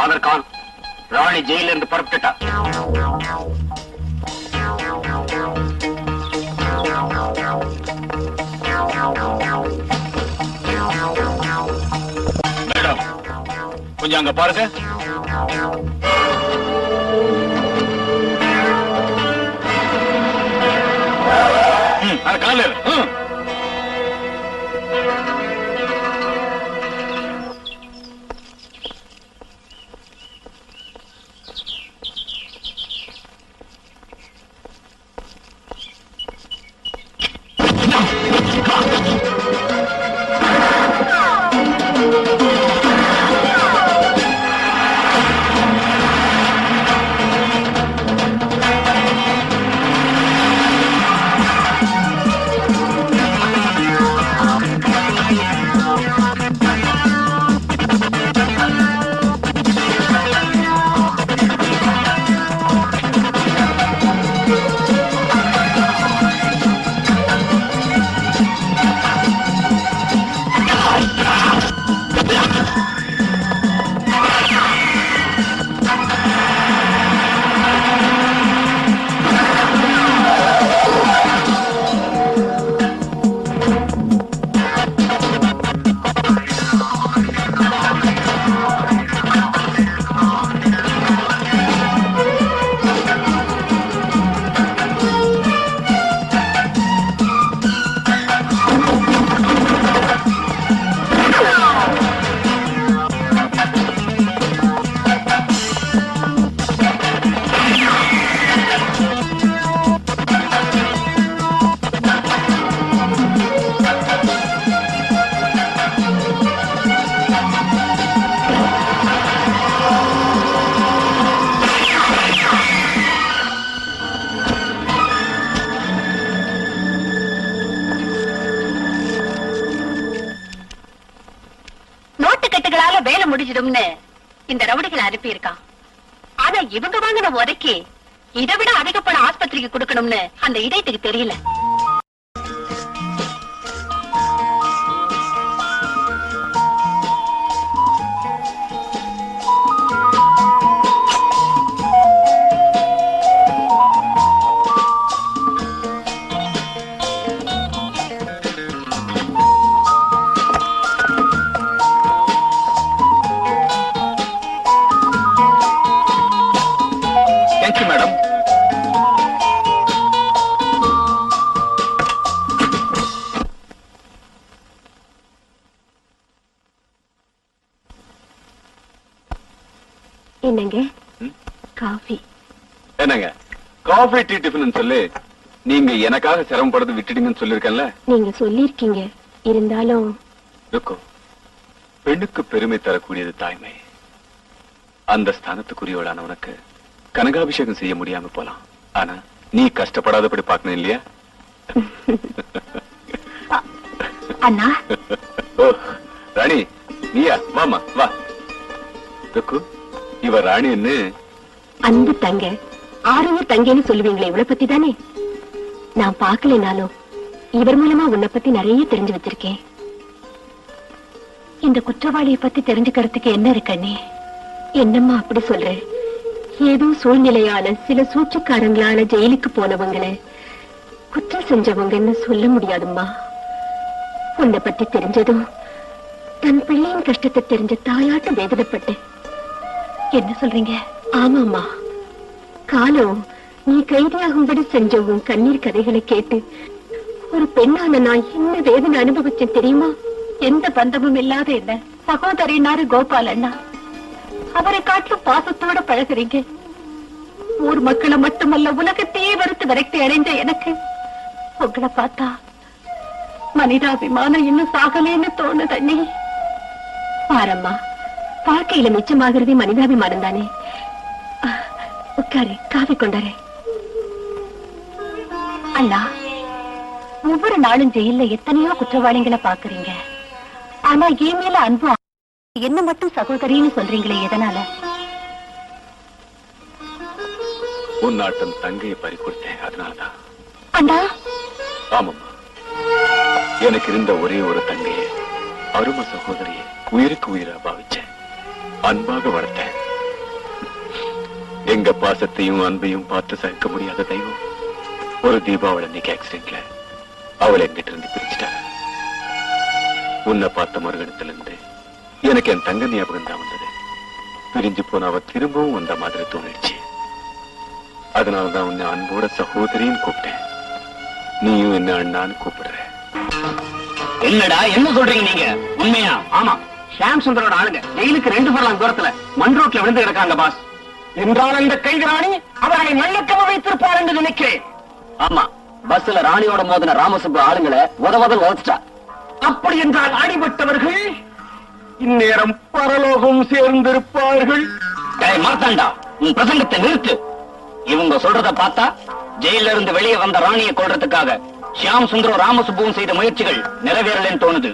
Father Khan, ராணி ஜெயில இருந்து புறப்பட்டுட்டா. Madam, கொஞ்சம் அங்க பாருங்க. அந்த கால வேலை முடிஞ்சிடும்னு இந்த ரவுடிகளை அனுப்பி இருக்கான். ஆனா இவங்க வாங்கின உரைக்கு இதை விட அதிக பணம் ஆஸ்பத்திரிக்கு கொடுக்கணும்னு அந்த இதயத்துக்கு தெரியல. என்னங்க காஃபி? என்னங்க காஃபி டீ டிஃபன் சொல்லி நீங்க எனக்காக சிரமப்படுறது விட்டுடுங்கன்னு சொல்லிருக்கேன்ல. நீங்க சொல்லிருக்கீங்க, இருந்தாலும் பெண்ணுக்கு பெருமை தரக்கூடியது தாய்மை. அந்த ஸ்தானத்துக்குரியவளான உனக்கு கனகாபிஷேகம் செய்ய முடியாம போலாம், ஆனா நீ கஷ்டப்படாதபடி பார்க்கணும் இல்லையா? அண்ணா. ஓ ராணி நீயா? வாமா வா. இவ ராணின்னு அன்பு தங்க, ஆரம்ப தங்கன்னு சொல்லுவீங்களே, இவளை பத்தி தானே. நான் பாக்கலனாலும் இவர் மூலமா உன்னை பத்தி நிறைய தெரிஞ்சு வச்சிருக்கேன். இந்த குற்றவாளியை பத்தி தெரிஞ்சுக்கிறதுக்கு என்ன இருக்கண்ணே? என்னம்மா அப்படி சொல்ற? ஏதோ சூழ்நிலையால சில சூழ்ச்சிக்காரங்களால ஜெயிலுக்கு போனவங்களை குற்றம் செஞ்சவங்கன்னு சொல்ல முடியாதும்மா. உன்னை பத்தி தெரிஞ்சதும் தன் பிள்ளையின் கஷ்டத்தை தெரிஞ்ச தாயாட்ட வேதனைப்பட்டேன். என்ன சொல்றீங்க? ஆமாமா, காலம் நீ கைதியாகும்படி செஞ்ச உன் கண்ணீர் கதைகளை கேட்டு ஒரு பெண்ணான நான் என்ன வேதனை அனுபவிச்சேன் தெரியுமா? எந்த பந்தமும் இல்லாத என்ன சகோதரினாரு கோபால் அண்ணா, அவரை காட்டிலும் பாசத்தோட பழகுறீங்க. ஊர் மக்களை மட்டுமல்ல உலகத்தையே வெறுத்து விரக்தி அடைந்த எனக்கு உங்களை பார்த்தா மனிதாபிமானம் இன்னும் சாகலேன்னு தோணுது அண்ணே. பாரம்மா, வாழ்க்கையில மிச்சமாகிறதே மனிதாபிமானம் தானே. உட்காரு, காஃபி கொண்டாரு. அண்ணா, ஒவ்வொரு நாளும் ஜெயில எத்தனையோ குற்றவாளிகளை பாக்குறீங்க, ஆனா என் மேல அன்பு என்ன மட்டும் சகோதரின்னு சொல்றீங்களே, எதனால? உன் நாட்டம் தங்கையை பறி கொடுத்தேன், அதனாலதான். அண்ணா. ஆமாம்மா, எனக்கு இருந்த ஒரே ஒரு தங்கையை, அரும சகோதரியை உயிருக்கு உயிரா பாவிச்சேன், அன்பாக வளர்த்தேன். எங்க பாசத்தையும் அன்பையும் பார்த்து சகிக்க முடியாத தெய்வம் ஒரு தீபாவளி அன்னைக்கு ஆக்சிடென்ட்ல அவளை எங்கிட்ட இருந்து பிரிச்சுட்டாங்க. உன்னை பார்த்த மறுகணத்துல இருந்து எனக்கு என் தங்க ஞாபகம் தான் வந்தது. பிரிஞ்சு போன அவ திரும்பவும் வந்த மாதிரி தோணிடுச்சு. அதனாலதான் உன்னை அன்போட சகோதரின்னு கூப்பிட்டேன். நீயும் என்ன அண்ணான்னு கூப்பிடுற. என்னடா என்ன சொல்றீங்க நீங்க? உண்மையா? ஆமா, ஷாம் சுந்தரோட ஆளுங்க ஜெயிலுக்கு 2 ஃபர்லாங் தூரத்துல மண் ரோட்ல விழுந்து கிடக்காங்க பாஸ். என்றால் அந்த கைதி ராணி அவர்களை நல்லக்கவ வைத்திருப்பார் என்று நினைக்கிறேன். ஆமா, பஸ்ல ராணியோட மோதின ராமசுப்பு ஆளுங்களை உதவதல். அப்படி என்றால் அடிபட்டவர்கள் இந்நேரம் பரலோகம் சேர்ந்திருப்பார்கள். மார்த்தாண்டா, உன் பிரசங்கத்தை நிறுத்து. இவங்க சொல்றத பார்த்தா ஜெயில இருந்து வெளியே வந்த ராணியை கொல்றதுக்காக ஷியாம் சுந்தரம் ராமசுப்புவும் செய்த முயற்சிகள் நிறைவேறலன்னு தோணுது.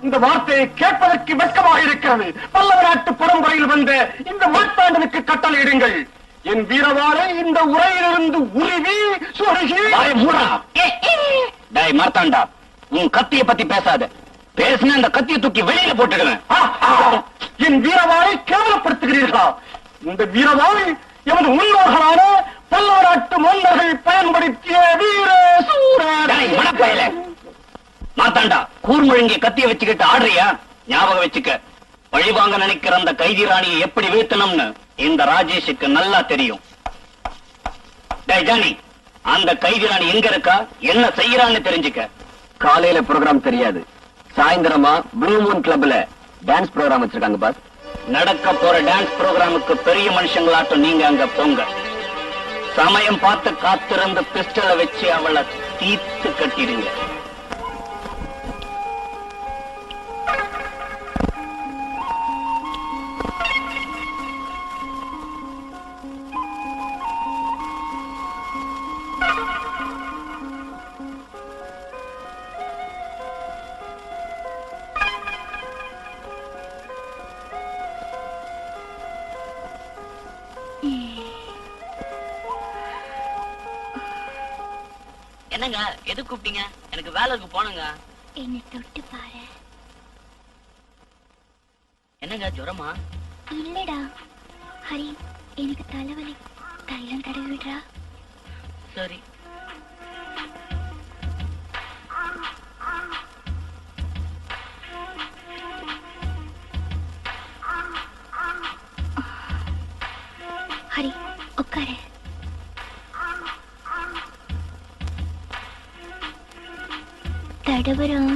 இந்த வார்த்தையை கேட்பதற்கு வெட்கமாக இருக்கிறது. பல்லவ நாட்டு பரம்பரையில் வந்த இந்த மார்த்தாண்டனுக்கு கட்டளையிடுங்கள். என் வீரவாளை இந்த உரையிலிருந்து உருவி சொருகி மூடா. டேய் மார்த்தாண்டா, உன் கத்தியை பத்தி பேசாத. பேசின இந்த கத்தியை தூக்கி வெளியில போட்டுடுவேன். என் வீரவாளை கேவலப்படுத்துகிறீர்களா? இந்த வீரவாளை எமது முன்னோர்களான பல்லவ நாட்டு மன்னர்கள் பயன்படுத்திய வீர சூர. மாத்தாண்டா, கூர்முழுங்கிய கத்திய வச்சுக்கிட்டு ஆடுறியா? ஞாபகம் வச்சுக்க, பழிவாங்க நினைக்கிற அந்த கைதி ராணியை எப்படி வீழ்த்தணும்னு இந்த ராஜேஷுக்கு நல்லா தெரியும். டேய் ஜானி, அந்த கைதி ராணி எங்க இருக்கா, என்ன செய்யறான்னு தெரிஞ்சுக்க. காலையில ப்ரோக்ராம் தெரியாது, சாயந்தரமா ப்ளூ மூன் கிளப்ல டான்ஸ் ப்ரோக்ராம் வச்சிருக்காங்க பாஸ். நடக்க போற டான்ஸ் ப்ரோக்ராமுக்கு பெரிய மனுஷங்களாட்டம் நீங்க அங்க போங்க. சமயம் பார்த்து காத்திருந்து பிஸ்டலை வச்சு அவளை தீர்த்து கட்டிடுங்க. என்னங்க, எது கூப்பிட்டீங்க? எனக்கு வேலைக்கு போனங்க. என்ன தொட்டு பாரு. என்னங்க, ஜுரமா? இல்லடா ஹரி, எனக்கு தலைவலி. தைலம் தடவி விடுறா. சரி. ஹரி, உட்காரு. தடவரம்.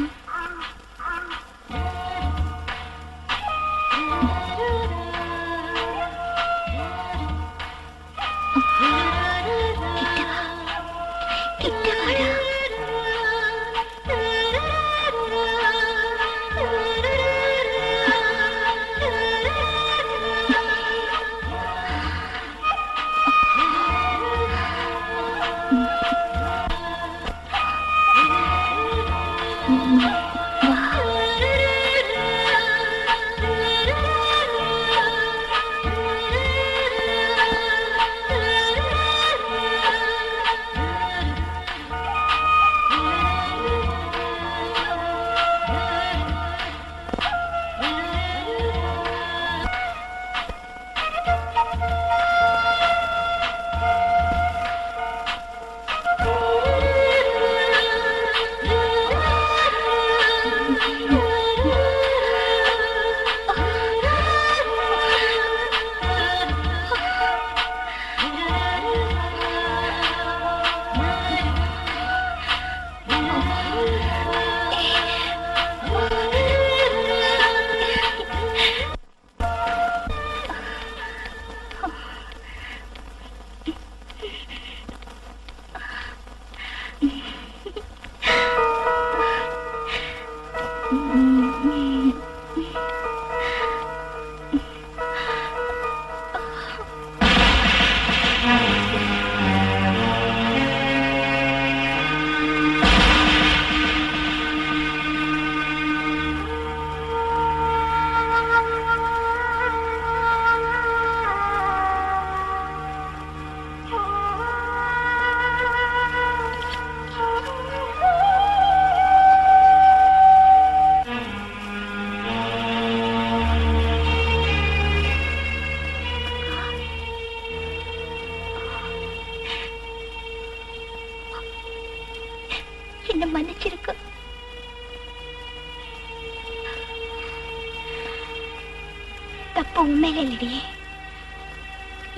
தப்பு உண்மையில இல்லடி,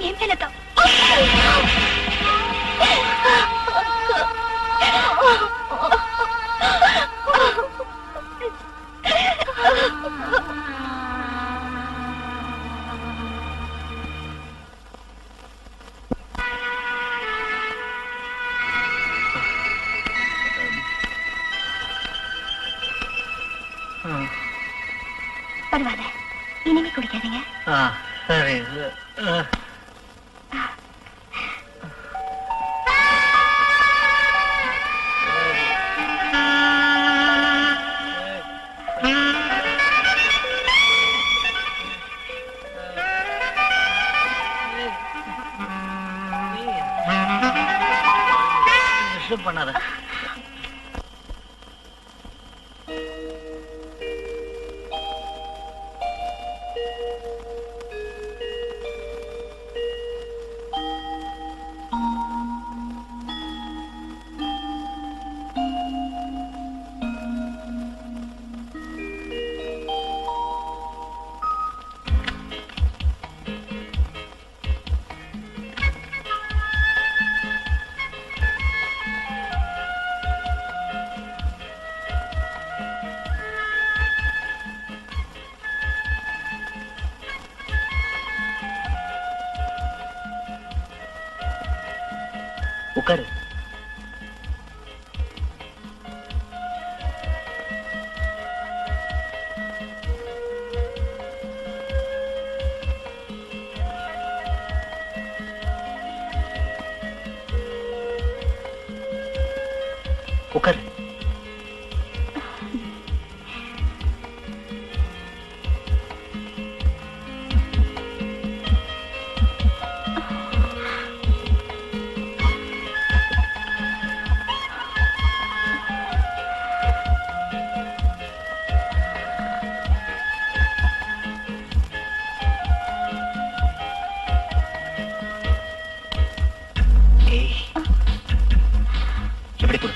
என் மேல தப்பு. பரவாயில்ல, இனிமே குடிக்காதீங்க. சரி. பண்ணாத. உட்காரு. உட்காரு. எப்படி கொடு.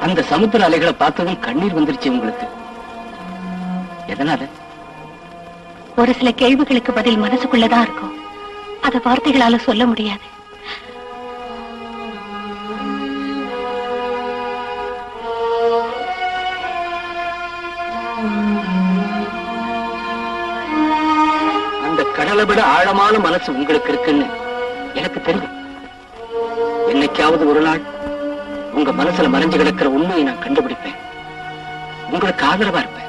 அந்த சமுத்திர அலைகளை பார்த்ததும் கண்ணீர் வந்துருச்சு உங்களுக்கு. எதனால? ஒரு சில கேள்விகளுக்கு பதில் மனசுக்குள்ளதான் இருக்கும், அத வார்த்தைகளால சொல்ல முடியாது. அந்த கடலை விட ஆழமான மனசு உங்களுக்கு இருக்குன்னு எனக்கு தெரியும். என்னைக்காவது ஒரு நாள் உங்க மனசுல மறைஞ்சு கிடக்கிற உண்மையை நான் கண்டுபிடிப்பேன். உங்களுக்கு ஆதரவா இருப்பேன்.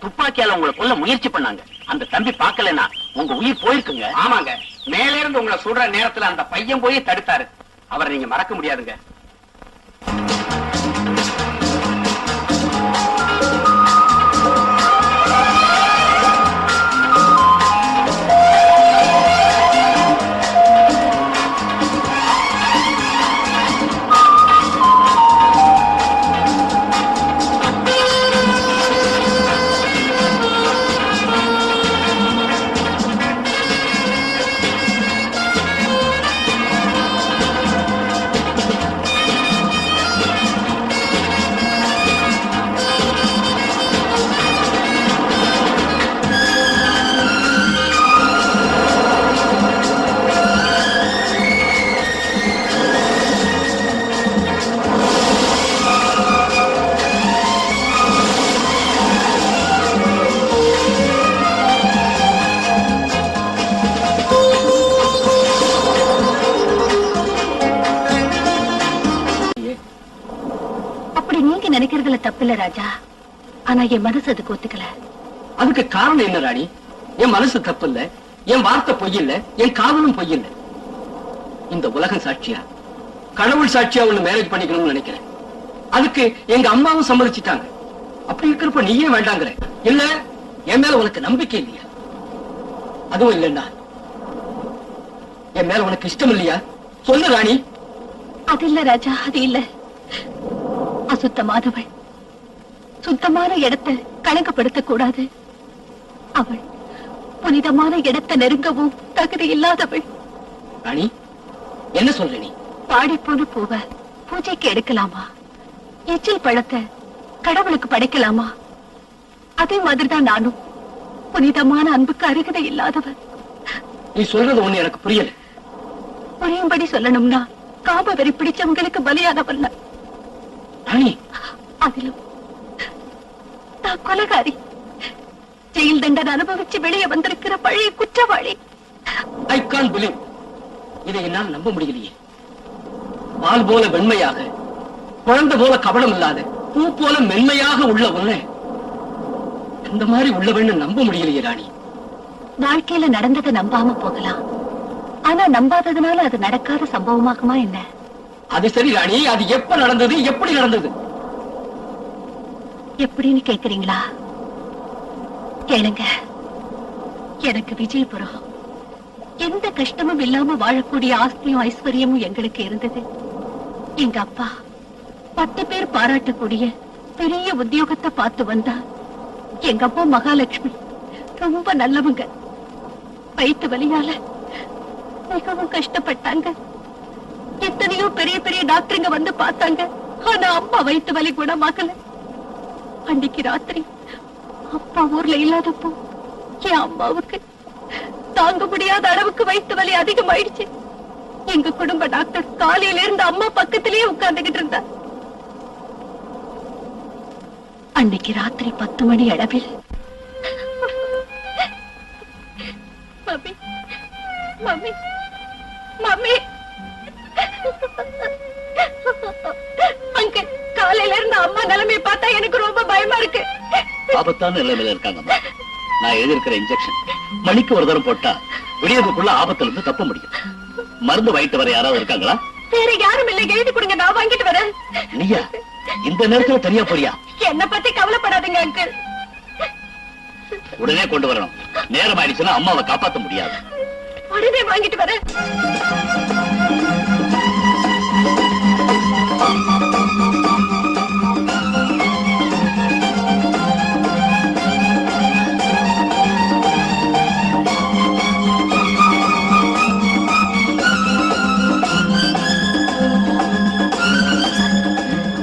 துப்பாக்கியால உங்களை கொல்ல முயற்சி பண்ணாங்க. அந்த தம்பி பார்க்கலன்னா உங்க உயிர் போயிருக்குங்க. ஆமாங்க, மேல இருந்து உங்களை சுடுற நேரத்துல அந்த பையன் போய் தடுத்தாரு. அவரை நீங்க மறக்க முடியாதுங்க. நினைக்கிறதுல தப்பில்ல ராஜா, ஆனா என் மனசு அதுக்கு ஒத்துக்கல. அதுக்கு காரணம் என்ன ராணி? என் மனசு தப்பு இல்ல, என் வார்த்தை பொய் இல்ல, என் காதலும் பொய் இல்ல. இந்த உலகம் சாட்சியா, கடவுள் சாட்சியா ஒண்ணு மேரேஜ் பண்ணிக்கணும்னு நினைக்கிறேன். அதுக்கு எங்க அம்மாவும் சம்மதிச்சுட்டாங்க. அப்படி இருக்கிறப்ப நீயே வேண்டாங்கிற? இல்ல, என் மேல உனக்கு நம்பிக்கை இல்லையா? அதுவும் இல்லைன்னா என் மேல உனக்கு இஷ்டம் இல்லையா? சொல்லு ராணி. அது இல்ல ராஜா, அது இல்ல. அசுத்தமானவள், சுத்தமான இடத்தை கணக்குப்படுத்த கூடாது. அவள் புனிதமான இடத்தை நெருங்கவும் தகுதி இல்லாதவள். ராணி, என்ன சொல்ற நீ? பாடி போன பூவ பூஜைக்கு எடுக்கலாமா? எச்சில் பழத்தை கடவுளுக்கு படைக்கலாமா? அதே மாதிரிதான் நானும் புனிதமான அன்புக்கு அருகதை இல்லாதவள். நீ சொல்றது ஒண்ணு எனக்கு புரியல. புரியும்படி சொல்லணும்னா காம வெறி பிடிச்சவங்களுக்கு பலியானவல்ல. அதிலும் நான் கொலைகாரி, ஜெயில் தண்டனை அனுபவிச்சு வெளியே வந்திருக்கிற பழைய குற்றவாளி. I can't believe. இதை என்னால் நம்ப முடியலையே. பால் போல வெண்மையாக, குழந்தை போல கபடம் இல்லாத, பூ போல மென்மையாக உள்ள உன்னை இந்த மாதிரி உள்ளவன்னு நம்ப முடியலையே ராணி. வாழ்க்கையில நடந்ததை நம்பாம போகலாம், ஆனா நம்பாததுனால அது நடக்காத சம்பவமாகுமா என்ன? அது சரி ராணி, அது எப்ப நடந்தது, எப்படி நடந்தது? எப்படின்னு கேக்குறீங்களா? கேளுங்க. எனக்கு விஜயபுரம், எந்த கஷ்டமும் இல்லாம வாழக்கூடிய ஆஸ்தியும் ஐஸ்வர்யமும் எங்களுக்கு இருந்தது. எங்க அப்பா 10 பேர் பாராட்டக்கூடிய பெரிய உத்தியோகத்தை பார்த்து வந்தா. எங்க அப்பா மகாலட்சுமி ரொம்ப நல்லவங்க. வயிற்று வலியால மிகவும் கஷ்டப்பட்டாங்க. எத்தனையோ பெரிய பெரிய டாக்டருங்க வந்து பார்த்தாங்க, ஆனா அம்மா வயிற்று வலி குணமாகல. அன்னைக்கு ராத்திரி அப்பா ஊர்ல இல்லாதப்போ என் அம்மாவுக்கு தாங்க முடியாத அளவுக்கு வயிற்று வலி அதிகமாயிடுச்சு. எங்க குடும்ப டாக்டர் காலையில இருந்து அம்மா பக்கத்திலேயே உட்கார்ந்துகிட்டு இருந்தா. அன்னைக்கு ராத்திரி 10 மணி அளவில் மம்மி மம்மி அங்கிள், காலையில இருந்து அம்மா நிலைமையை பார்த்தா எனக்கு ரொம்ப பயமா இருக்கு. ஆபத்தான நிலைமையில இருக்காங்கம்மா. நான் எழுதியிருக்கிற இன்ஜெக்ஷன் மணிக்கு ஒரு தரம் போட்டா விடியதுக்குள்ள ஆபத்துல இருந்து தப்ப முடியும். மருந்து வாங்கிட்டு வர யாராவது இருக்காங்களா? வேற யாரும் இல்லை, எழுதி கொடுங்க, நான் வாங்கிட்டு வரேன். நீயா இந்த நேரத்துல தனியா போறியா? என்ன பத்தி கவலைப்படாதீங்க அங்கிள். உடனே கொண்டு வரணும். நேரம் ஆயிடுச்சுன்னா அம்மாவை காப்பாத்த முடியாது. உடனே வாங்கிட்டு வரேன்.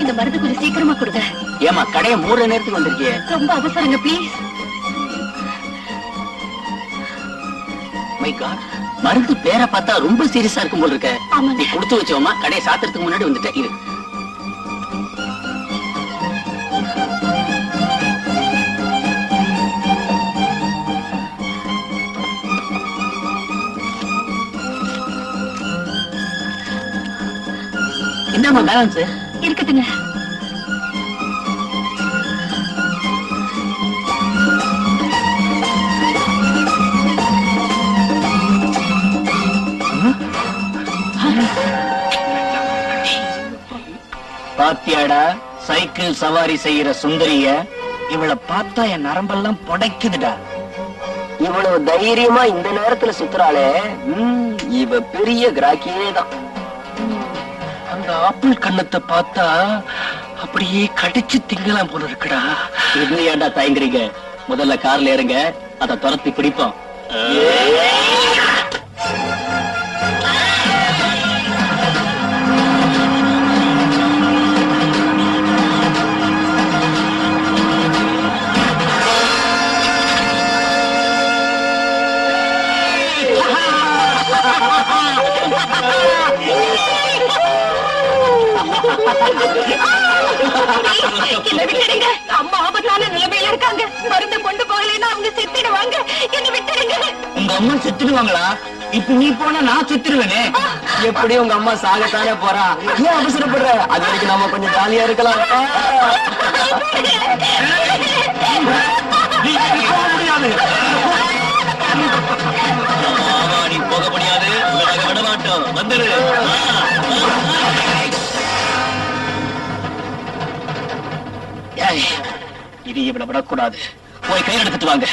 இந்த மருந்து கொஞ்சம் சீக்கிரமா கொடுங்க. ஏமா கடையை மூடுற நேரத்துக்கு வந்திருக்கியே? ரொம்ப அவசரங்க, ப்ளீஸ். மை காட், மருந்து பேரை பார்த்தா ரொம்ப சீரியஸா இருக்கும் போல இருக்க. ஆமாங்க. நீ கொடுத்து வச்சோமா, கடையை சாத்துறதுக்கு முன்னாடி வந்துட்ட. இரு. என்னம்மா பேலன்ஸ்? இருக்கட்டுங்க. பாத்தியாடா சைக்கிள் சவாரி செய்யற சுந்தரிய? இவளை பார்த்தா என் நரம்பெல்லாம் புடைக்குதுடா. இவ்வளவு தைரியமா இந்த நேரத்துல சுத்துறாளே, இவ பெரிய கிராக்கியே தான். அந்த ஆப்பிள் கண்ணத்தை பார்த்தா அப்படியே கடிச்சு திங்கலாம் போல இருக்குடா. இல்லையாண்டா தயங்குறீங்க? முதல்ல கார்ல ஏறுங்க, அதை துரத்தி பிடிப்போம். என்ன விட்டுடுங்க, அம்மா ஆபத்தான நிலைமையில இருக்காங்க. மருந்து கொண்டு போகலைன்னா அவங்க செத்துடுவாங்க. என்ன விட்டுடுங்க. உங்க அம்மா செத்துடுவாங்களா? இப்ப நீ போனா நான் செத்துடுவேனே. எப்படி உங்க அம்மா சாகத்தானே போறா? ஏன் அவசரப்படுற? அது வரைக்கும் நாம கொஞ்சம் ஜாலியா இருக்கலாம். முடியாது, நீ போக முடியாது. விட மாட்டோம். வந்துடு. இது இவளை விடக்கூடாது. போய் கை எடுத்துட்டு வாங்க.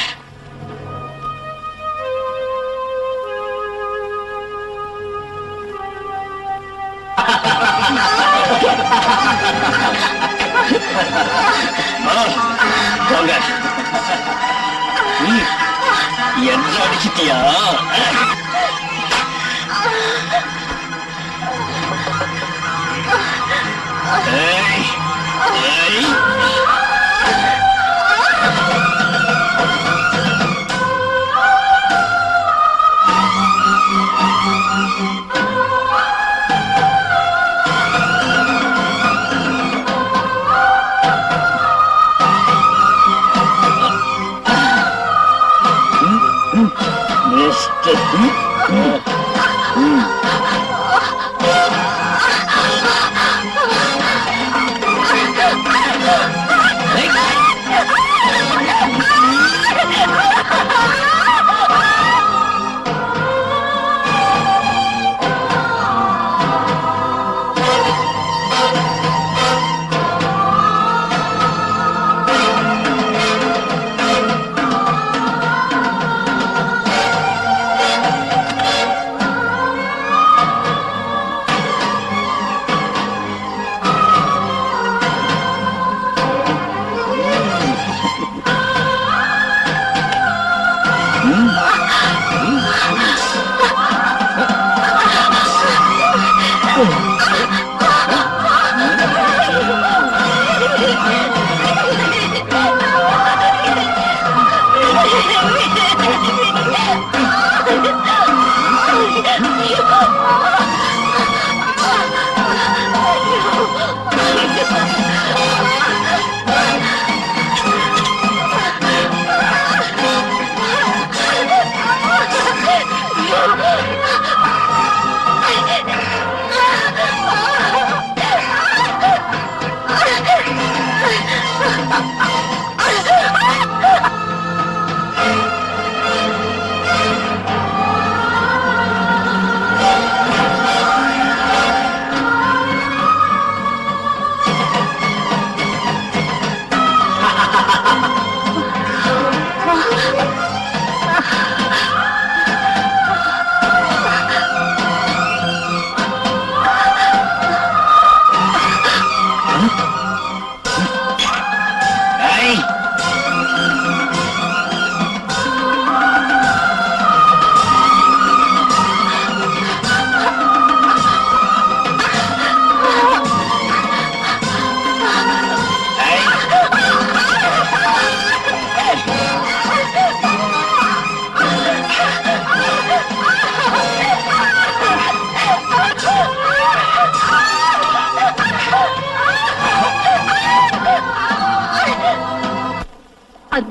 போங்க. என்ன அடிச்சிட்டியா? ஏய், ஏய்.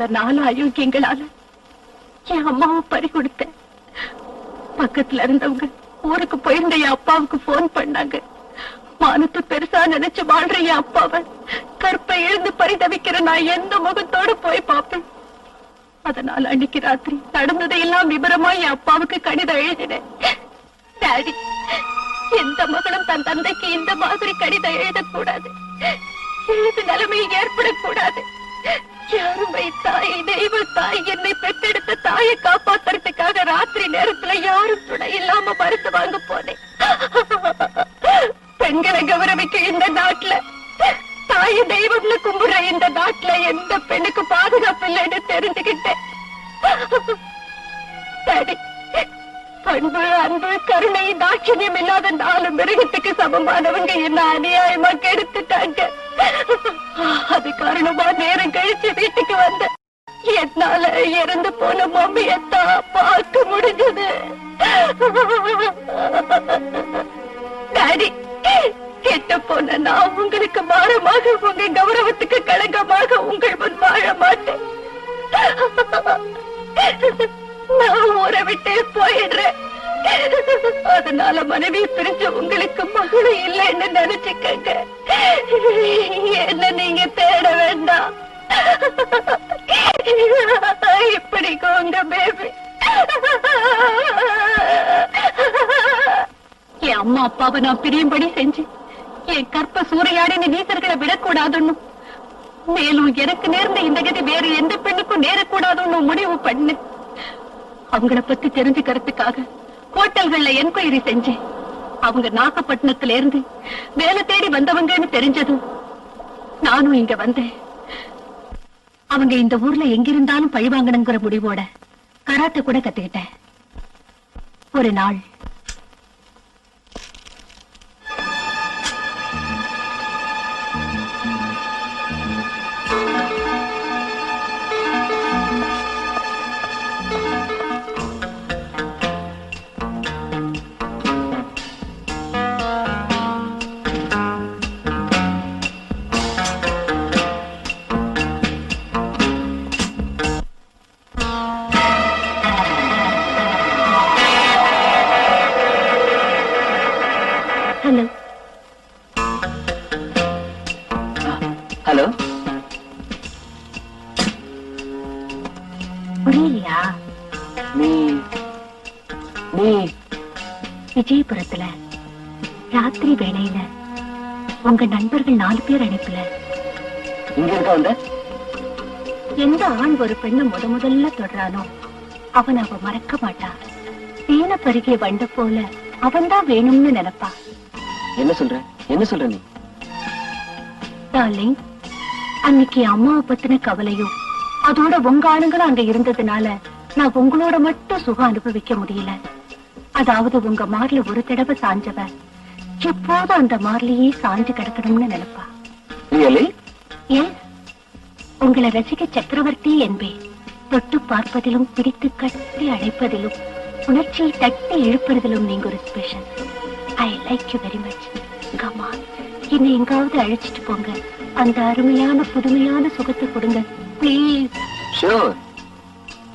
அந்த 4 அயோக்கியங்களால என் அம்மாவை பறி கொடுத்தேன். பக்கத்துல இருந்தவங்க ஊருக்கு போயிருந்த என் அப்பாவுக்கு போன் பண்ணாங்க. மானத்தை பெருசா நினைச்சு வாழ்ற என் அப்பாவை கற்பை எழுந்து பரிதவிக்கிற நான் எந்த முகத்தோட போய் பார்ப்பேன். அதனால அன்னைக்கு ராத்திரி நடந்ததையெல்லாம் விபரமா என் அப்பாவுக்கு கடிதம் எழுதினேன். டாடி, எந்த மகளும் தன் தந்தைக்கு இந்த மாதிரி கடிதம் எழுதக்கூடாது. எழுது நிலைமை ஏற்படக்கூடாது. யாருமை தாய், தெய்வ தாய், என்னை பெற்றெடுத்த தாயை காப்பாத்துறதுக்காக ராத்திரி நேரத்துல யாரும் துணை இல்லாம மருந்து வாங்க போனேன். பெண்களை கௌரவிக்க இந்த நாட்டுல, தாய தெய்வம்னு கும்பிடுற இந்த நாட்டுல எந்த பெண்ணுக்கு பாதுகாப்பு இல்லைன்னு தெரிஞ்சுக்கிட்டேன். டாடி, பண்பு, அன்பு, கருணை, தாட்சியம் இல்லாத 4 மிருகத்துக்கு சமமானவங்க என்ன அநியாயமா கெடுத்துட்டாங்க. அது காரணமா நேரம் கழிச்சு வீட்டுக்கு வந்த என்னால இறந்து போன மம்மியத்தான் பார்க்க முடிஞ்சது. டாடி, கெட்ட போன நான் உங்களுக்கு பாரமாக, உங்க கௌரவத்துக்கு களங்கமாக உங்கள் முன் வாழ மாட்டேன். நான் ஊரை விட்டே போயிடுறேன். அதனால மனைவி பிரிஞ்ச உங்களுக்கு மகளும் இல்லைன்னு நினைச்சுக்கங்க. என்ன நீங்க தேட வேண்டாம். இப்படிக்கு உங்க பேபி. என் அம்மா அப்பாவை நான் பிரியும்படி செஞ்சு என் கற்ப சூறையாடின நீசர்களை விடக்கூடாதுன்னு, மேலும் எனக்கு நேர்ந்த இந்த கதி வேறு எந்த பெண்ணுக்கும் நேரக்கூடாதுன்னு முடிவு பண்ணு. அவங்கள பத்தி தெரிஞ்சுக்கிறதுக்காக ஹோட்டல்கள்ல என்கொயரி செஞ்சேன். அவங்க நாகப்பட்டினத்துல இருந்து வேலை தேடி வந்தவங்கன்னு தெரிஞ்சதும் நானும் இங்க வந்தேன். அவங்க இந்த ஊர்ல எங்கிருந்தாலும் பழிவாங்கணுங்கிற முடிவோட கராட்டை கூட கத்துக்கிட்டேன். ஒரு நாள் ஹலோ, புரியலையா? நீ விஜயபுரத்துல ராத்திரி வேளையில உங்க நண்பர்கள் 4 பேர் அனுப்பல. இங்க இருக்க வந்த? எந்த ஆண் ஒரு பெண்ணை முதல்ல தொடரானோ அவன் அவ மறக்க மாட்டா. தேன பருகிய வண்ட போல அவன்தான் வேணும்னு நினைப்பா. என்ன சொல்ற நீ? டார்லிங், அன்னைக்கு அம்மாவை பத்தின கவலையும் அதோட உங்க ஆளுங்களும் அங்க இருந்ததுனால நான் உங்களோட மட்டும் சுகம் அனுபவிக்க முடியல. அதாவது உங்க மார்ல ஒரு தடவை சாஞ்சவ எப்போதும் அந்த மார்லயே சாஞ்சு கிடக்கணும்னு நினைப்பா. ஏன், உங்களை ரசிக சக்கரவர்த்தி என்பேன். தொட்டு பார்ப்பதிலும் பிடித்து கட்டி அழைப்பதிலும் உணர்ச்சியை தட்டி இழுப்பதிலும் நீங்க ஒரு special. I like you very much. Comma, என்னை எங்காவது அழைச்சிட்டு போங்க. அந்த அருமையான புதுமையான சுகத்தை கொடுங்க பிளீஸ். ஷூர்,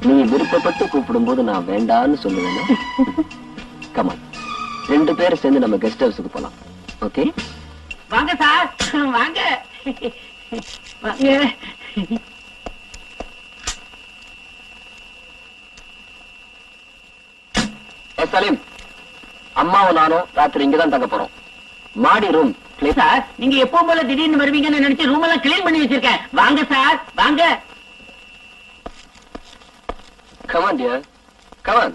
நீ விருப்பப்பட்டு கூப்பிடும் போது நான் வேண்டான்னு சொல்லுவேன். கமான், 2 பேரும் சேர்ந்து நம்ம கெஸ்ட் ஹவுஸுக்கு போலாம். ஓகே? வாங்க சார், வாங்க வாங்க. சலீம், அம்மாவும் நானும் ராத்திரி இங்கதான் தங்க போறோம். மாடி ரூம். சார், நீங்க எப்போ போல திடீர்னு வருவீங்கன்னு நினைச்சு ரூம் எல்லாம் கிளீன் பண்ணி வச்சிருக்கேன். வாங்க சார், வாங்க. Come on, dear. Come on.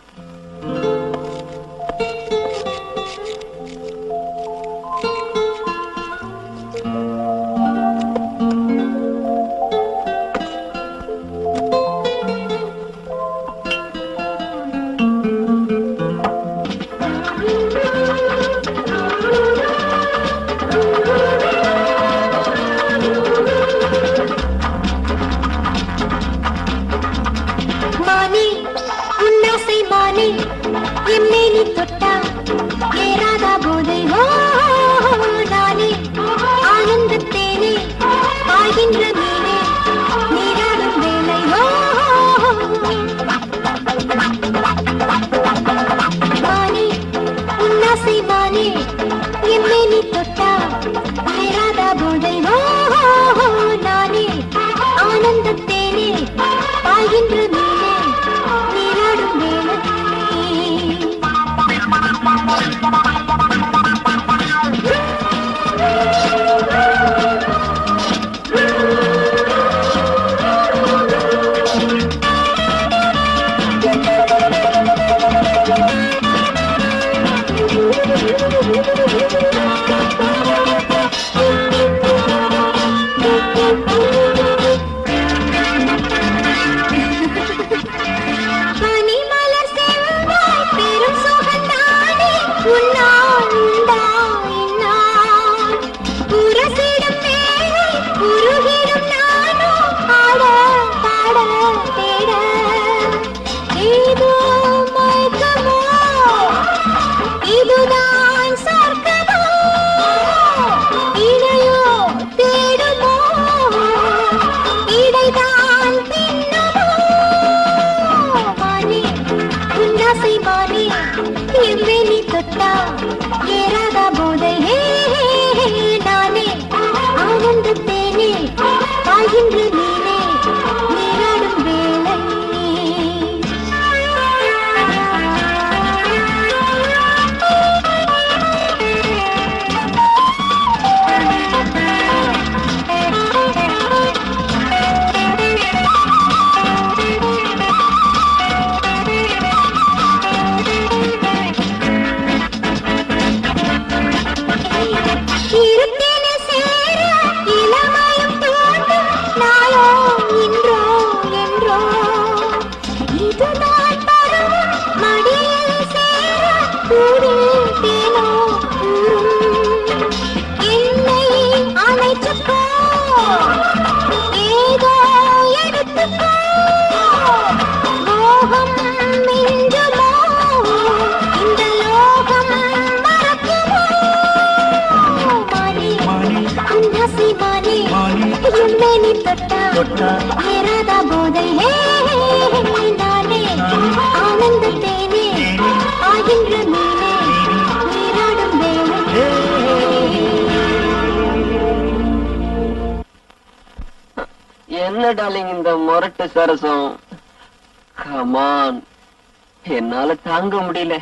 எம்மேனி தொட்டா ஏறாதா போதை நானே ஆனந்தத்தேனே பாய்கின்ற மீனே நீராடும் வேலை ஆனந்தத்தேனே பாய்கின்ற மீனே நீராடும் வேளை பனிமலர் செவ்வாய் பெரும் சுகந்தானே உன்னாள் உண்டாய் இந்நாள் உரசிடும் மேலே உருகிடும் நானோ ஆட பாட தேட ஏதோ மயக்கமோ இதுதான் சொர்க்கமோ இடையோ தேடுமோ இடைதான் பின்னமோ மானே உன்னாசை மானே எம்மெனி தொட்டா ஏறாத போதை நானே ஆனந்தத்தேனே பாய்கின்ற மீனே நீராடும் வேளை இருத்தேனே சேர இளமையும் தோன்றும் நாளோ இன்றோ என்றோ இதுதான் பருவம் மடியில் சேர கூடில் தேனோ ஊரும் என்னை அணைச்சுக்கோ ஏதோ எடுத்துக்கோ மோகம் மிஞ்சுமோ இந்த லோகம் மறக்குமோ மானே உன்னாசை மானே எம்மெனி தொட்டா ஏறாத போதை நானே ஆனந்தத்தேனே ஆகின்ற மீனே நீராடும் வேளை என்ன டார்லிங் இந்த முரட்டு சரசம்? கமான், என்னால தாங்க முடியல.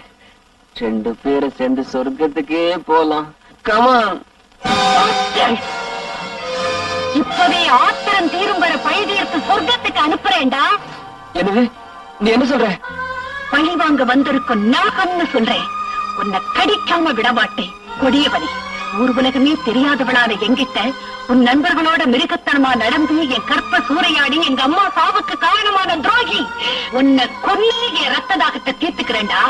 2 பேரும் சேர்ந்து சொர்க்கத்துக்கே போலாம். கமான். இப்பவே ஆத்திரம் தீரும் வர பழுதியர்க்கு சொர்க்கத்துக்கு அனுப்புறேன்டா. என்னது நீ என்ன சொல்ற? பழி வாங்க வந்திருக்கும் நாகம்னு சொல்றேன். உன்னை கடிக்காம விடமாட்டேன். கொடியவனே, ஊர் உலகமே தெரியாதவளான எங்கிட்ட உன் நண்பர்களோட மிருகத்தனமா நடந்து என் கற்ப சூறையாடி எங்க அம்மா சாவுக்கு காரணமான துரோகி. உன்னை கொன்னே என் ரத்த தாகத்தை தீர்த்துக்கிறேன்டா.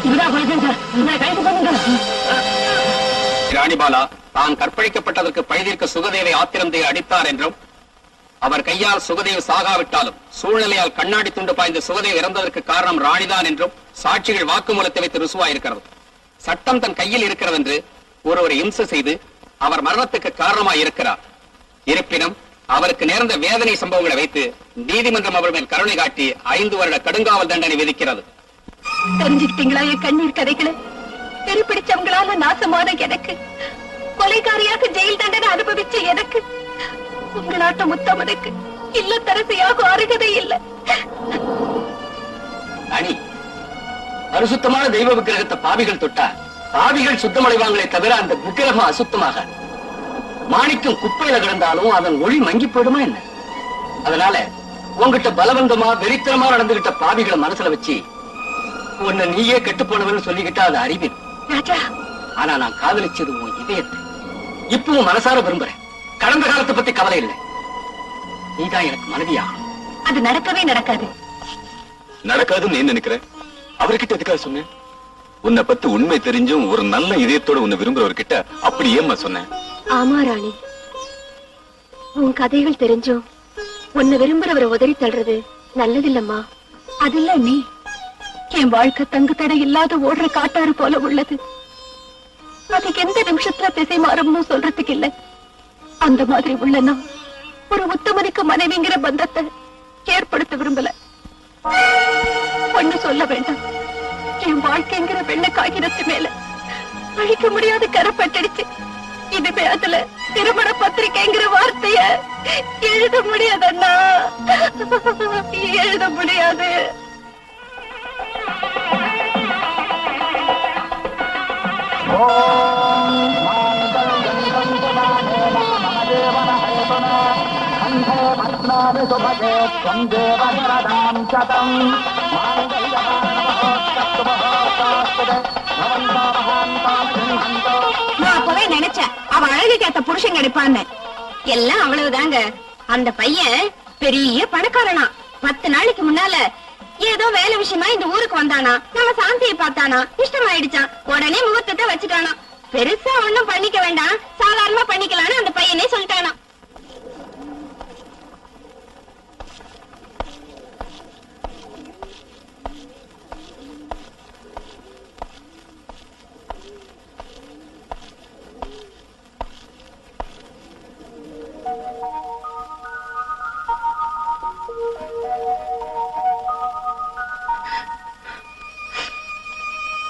இதுதான் கொலைச்சேன் சார். இவரை கைது பண்ணுங்க. ராணிபாலா தான் கற்பழிக்கப்பட்டதற்கு பழிதீர்க்க சுகதேவை ஆத்திரந்தை அடித்தார் என்றும் அவர் கையால் சுகதேவ் சாகாவிட்டாலும் சூழ்நிலையால் கண்ணாடி துண்டு பாய்ந்த சுகதேவ் இறந்ததற்கு காரணம் ராணிதான் என்றும் சாட்சிகள் வாக்குமூலத்தை வைத்து ருசுவாயிருக்கிறது. சட்டம் தன் கையில் இருக்கிறது என்று ஒருவரை இம்சை செய்து அவர் மரணத்துக்கு காரணமாய் இருக்கிறார். இருப்பினும் அவருக்கு நேர்ந்த வேதனை சம்பவங்களை வைத்து நீதிமன்றம் அவர் மேல் கருணை காட்டி 5 வருட கடுங்காவல் தண்டனை விதிக்கிறது. தெரிஞ்சுக்கிட்டீங்களா என் கண்ணீர் கதைகளை? தெரு பிடிச்சவங்களால நாசமான எனக்கு, கொலைகாரியாக ஜெயில் தண்டனை அனுபவிச்ச எனக்கு, உங்களாட்ட முத்தமனுக்கு இல்லத்தரசியாக அருகதை இல்லை. அணி பரிசுத்தமான தெய்வ விக்கிரகத்தை பாவிகள் தொட்டா பாவிகள் சுத்தமடைவாங்களே தவிர அந்த விக்கிரகம் அசுத்தமாக. மாணிக்கம் குப்பையில கிடந்தாலும் அதன் ஒளி மங்கி போயிடுமா என்ன? அதனால உங்ககிட்ட பலவந்தமா வெறித்தனமா நடந்துகிட்ட பாவிகளை மனசுல வச்சு உன்னை நீயே கெட்டு போனவன்னு சொல்லிக்கிட்டா அது அறிவு. ராஜா, ஆனா நான் காதலிச்சது உன் இதயத்தை. இப்பவும் மனசார விரும்புறேன். கடந்த காலத்தை பத்தி கவலை இல்லை. நீதான் எனக்கு மனைவியா. அது நடக்கவே நடக்காது. நடக்காதுன்னு நீ நினைக்கிறேன். அவர்கிட்ட எதுக்காக சொன்னேன்? உன்னை பத்தி உண்மை தெரிஞ்சும் ஒரு நல்ல இதயத்தோட உன்னை விரும்புறவர்கிட்ட அப்படி ஏம்மா சொன்னேன்? ஆமா ராணி, உன் கதைகள் தெரிஞ்சும் உன்னை விரும்புறவரை உதறி தள்ளுறது நல்லதில்லம்மா. அது இல்ல நீ, என் வாழ்க்கை தங்கு தடை இல்லாத ஓடுற காட்டாறு போல உள்ளது. அதுக்கு எந்த நிமிஷத்துல திசை மாறும்னு சொல்றதுக்கு இல்ல. அந்த மாதிரி உள்ளனா ஒரு உத்தமனுக்கு மனைவிங்கிற பந்தத்தை ஏற்படுத்த விரும்பல. ஒண்ணு சொல்ல வேண்டாம், என் வாழ்க்கைங்கிற வெள்ள காகிதத்து மேல அழிக்க முடியாத கரப்பட்டுடுச்சு. இதுவே அதுல திருமண பத்திரிகைங்கிற வார்த்தைய எழுத முடியாதண்ணா, எழுத முடியாது. நான் அப்பவே நினைச்சேன் அவ அழகுக்கு ஏத்த புருஷன் கிடைப்பான்னு. எல்லாம் அவ்வளவுதாங்க. அந்த பையன் பெரிய பணக்காரனா. 10 நாளைக்கு முன்னால ஏதோ வேலை விஷயமா இந்த ஊருக்கு வந்தானா. நம்ம சாந்தியை பார்த்தானா, இஷ்டமாயிடுச்சான். உடனே முகூர்த்தத்தை வச்சுட்டானா. பெருசா ஒண்ணும் பண்ணிக்க வேண்டாம், சாதாரணமா பண்ணிக்கலாம்னு அந்த பையனே சொல்லிட்டானா.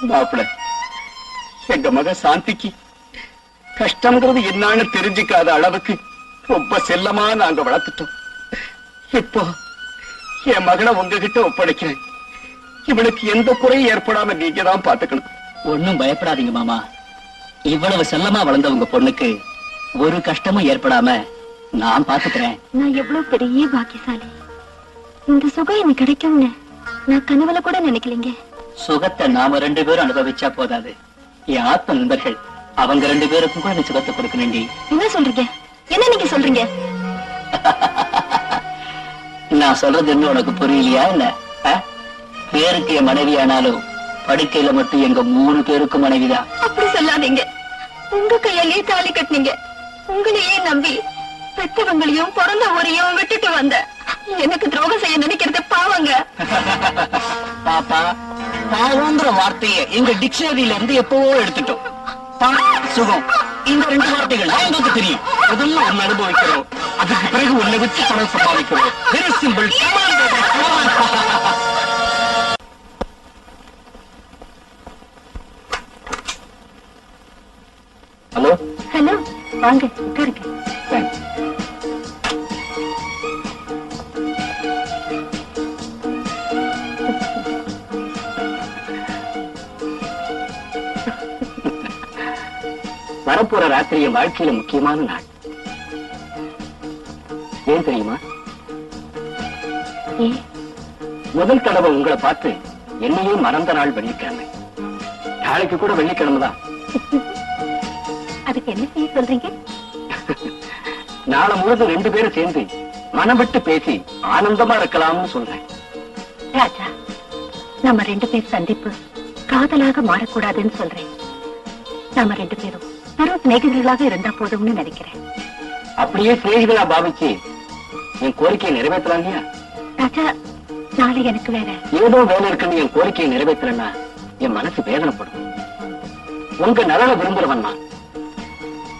மாப்பிள, எங்க மக சாந்திக்கு கஷ்டம்ங்கிறது என்னன்னு தெரிஞ்சுக்காத அளவுக்கு ரொம்ப செல்லமா நாங்க வளர்த்துட்டோம். இப்போ என் மகனை உங்ககிட்ட ஒப்படைக்கிறேன். இவனுக்கு எந்த குறையும் ஏற்படாம நீங்க தான் பாத்துக்கணும். ஒண்ணும் பயப்படாதீங்க மாமா. இவ்வளவு செல்லமா வளர்ந்த உங்க பொண்ணுக்கு ஒரு கஷ்டமும் ஏற்படாம நான் பாத்துக்கிறேன். நான் எவ்வளவு பெரிய பாக்கியசாலி. இந்த சுகம் எனக்கு கிடைக்கும்னு நான் கனவுல கூட நினைக்கலீங்க. சுகத்தை நாம 2 பேரும் அனுபவிச்சா போதாது, என் ஆத்ம நண்பர்கள் அவங்க 2 பேருக்கும் கூட சுகத்தை கொடுக்கணுண்டி. என்ன சொல்றீங்க? என்ன நீங்க சொல்றீங்க? நான் சொல்றது என்ன உனக்கு புரியலையா இல்ல? பேருக்கு என் மனைவி ஆனாலும் படுக்கையில மட்டும் எங்க 3 பேருக்கும் மனைவிதான். அப்படி சொல்லாதீங்க. உங்க கையாலேயே தாலி கட்டினீங்க. உங்களையே நம்பி பெற்றவங்களையும் பிறந்த ஊரையும் விட்டுட்டு வந்த எனக்கு துரோகம் செய்ய நினைக்கிறது பாவங்க. பாப்பா, பாவங்கிற வார்த்தையை எங்க டிக்ஷனரியில இருந்து எப்பவோ எடுத்துட்டோம். சுகம், இந்த 2 வார்த்தைகள் எங்களுக்கு தெரியும். முதல்ல ஒன்னு அனுபவிக்கிறோம், அதுக்கு பிறகு ஒன்னை வச்சு பணம் சம்பாதிக்கிறோம். Very simple. ஹலோ ஹலோ, வாங்க உட்காருங்க. வரப்போற ராத்திரி என் வாழ்க்கையில முக்கியமான நாள். ஏன் தெரியுமா? முதல் தடவை உங்களை பார்த்து என்னையே மறந்த நாள் வெள்ளிக்கிழமை. நாளைக்கு கூட வெள்ளிக்கிழமை தான். அதுக்கு என்ன செய்ய சொல்றீங்க? நாளை முழுதும் 2 பேரும் சேர்ந்து மனம் விட்டு பேசி ஆனந்தமா இருக்கலாம்னு சொல்றேன். ராஜா, நம்ம 2 பேர் சந்திப்பு காதலாக மாறக்கூடாதுன்னு சொல்றேன். நாம 2 பேரும் பெரும் சிநேகிதர்களாக இருந்தா போதும்னு நினைக்கிறேன். அப்படியே சிநேகிதா பாவிச்சு என் கோரிக்கையை நிறைவேற்றலாம் இல்லையா? ராஜா, நாளை எனக்கு வேற ஏதோ வேலை இருக்குன்னு என் கோரிக்கையை நிறைவேற்றலன்னா என் மனசு வேதனைப்படும். உங்க நலனை விரும்புறவன் நான்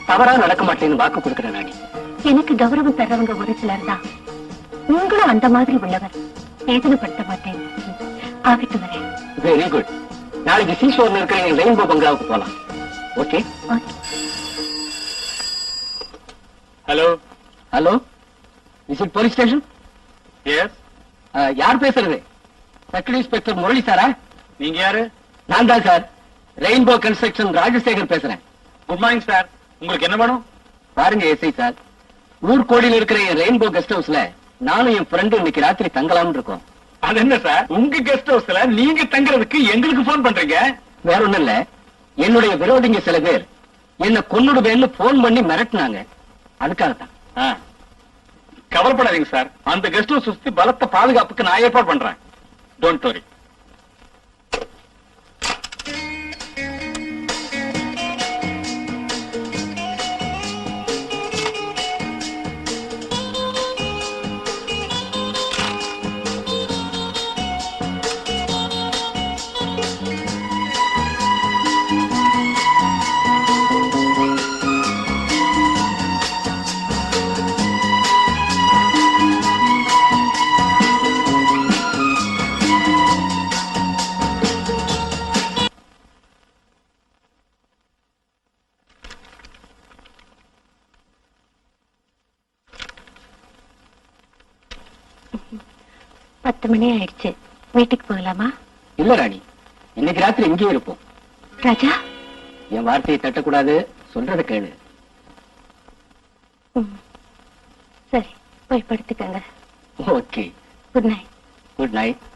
தவறா நடக்க மாட்டேன்னு வாக்கு கொடுக்கிறேன் ராணி. எனக்கு கௌரவம் தர்றவங்க ஒரு சிலர் தான். உங்களும் அந்த மாதிரி உள்ளவர். வேதனைப்படுத்த மாட்டேன். ஆகிட்டு வரேன். Very good. நாளைக்கு சீஷோர்ல இருக்கிற என் ரெயின்போ பங்களாவுக்கு போலாம். Okay? Hello hello, is it police station? Yes. யார் பேசுறது? சர்க்கிள் இன்ஸ்பெக்டர் முரளி சாரா? நீங்க யாரு? நான் தான் சார், ரெயின்போ கன்ஸ்ட்ரக்ஷன் ராஜசேகர் பேசுறேன். Good morning sir. உங்களுக்கு என்ன வேணும்? பாருங்க எஸ்ஐ சார், ஊர்கோடியில் இருக்கிற என் ரெயின்போ கெஸ்ட் ஹவுஸ்ல நானும் என் ஃப்ரெண்டு இன்னைக்கு ராத்திரி தங்கலாம்னு இருக்கோம். அது என்ன சார், உங்க கெஸ்ட் ஹவுஸ்ல நீங்க தங்குறதுக்கு எங்களுக்கு போன் பண்றீங்க? வேற ஒண்ணும் இல்ல, என்னுடைய விரோதிங்க சில பேர் என்ன கொன்னுடுவேன்னு போன் பண்ணி மிரட்டினாங்க. அதுக்காகத்தான். கவலைப்படாதீங்க சார், அந்த கெஸ்ட் ஹவுஸ் சுத்தி பலத்த பாதுகாப்புக்கு நான் ஏற்பாடு பண்றேன். Don't worry. பத்து மணி ஆயிடுச்சு. வீட்டுக்கு போகலாமா? இல்ல ராணி, இன்னைக்கு ராத்திரி இங்கேயே இருப்போம். ராஜா, என் வார்த்தையை தட்டக்கூடாது, சொல்றத கேளு. சரி, போய் படுத்துக்கங்க. Okay, good night. Good night.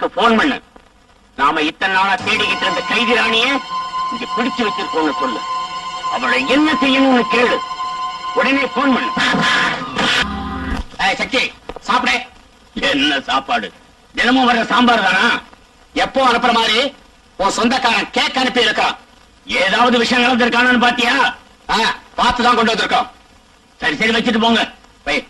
அவளுக்கு போன் பண்ணு. நாம இத்தனை நாளா தேடிக்கிட்டு இருந்த கைதி ராணிய இங்க பிடிச்சு வச்சிருக்கோம்னு சொல்லு. அவளை என்ன செய்யணும்னு கேளு. உடனே போன் பண்ணு. சக்தி சாப்பிட. என்ன சாப்பாடு? தினமும் வர்ற சாம்பார் தானா? எப்போ அனுப்புற மாதிரி உன் சொந்தக்காரன் கேக் அனுப்பி இருக்கான். ஏதாவது விஷயம் நடந்திருக்கானு பாத்தியா? பார்த்துதான் கொண்டு வந்திருக்கோம். சரி சரி வச்சுட்டு போங்க. போய்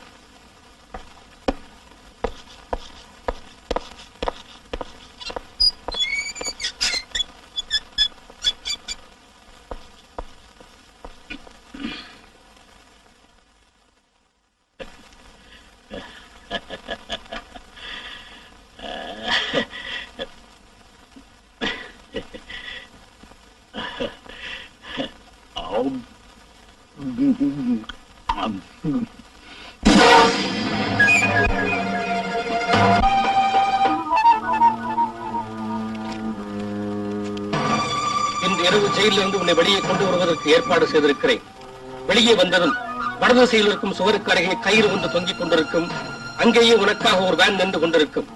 இன்று இரவு ஜெயிலிலிருந்து உன்னை வெளியே கொண்டு வருவதற்கு ஏற்பாடு செய்திருக்கிறேன். வெளியே வந்ததும் வடதிசையில் இருக்கும் சுவருக்கு அருகே கயிறு ஒன்று தொங்கிக் கொண்டிருக்கும். அங்கேயே உனக்காக ஒரு வேன் நின்று கொண்டிருக்கும்.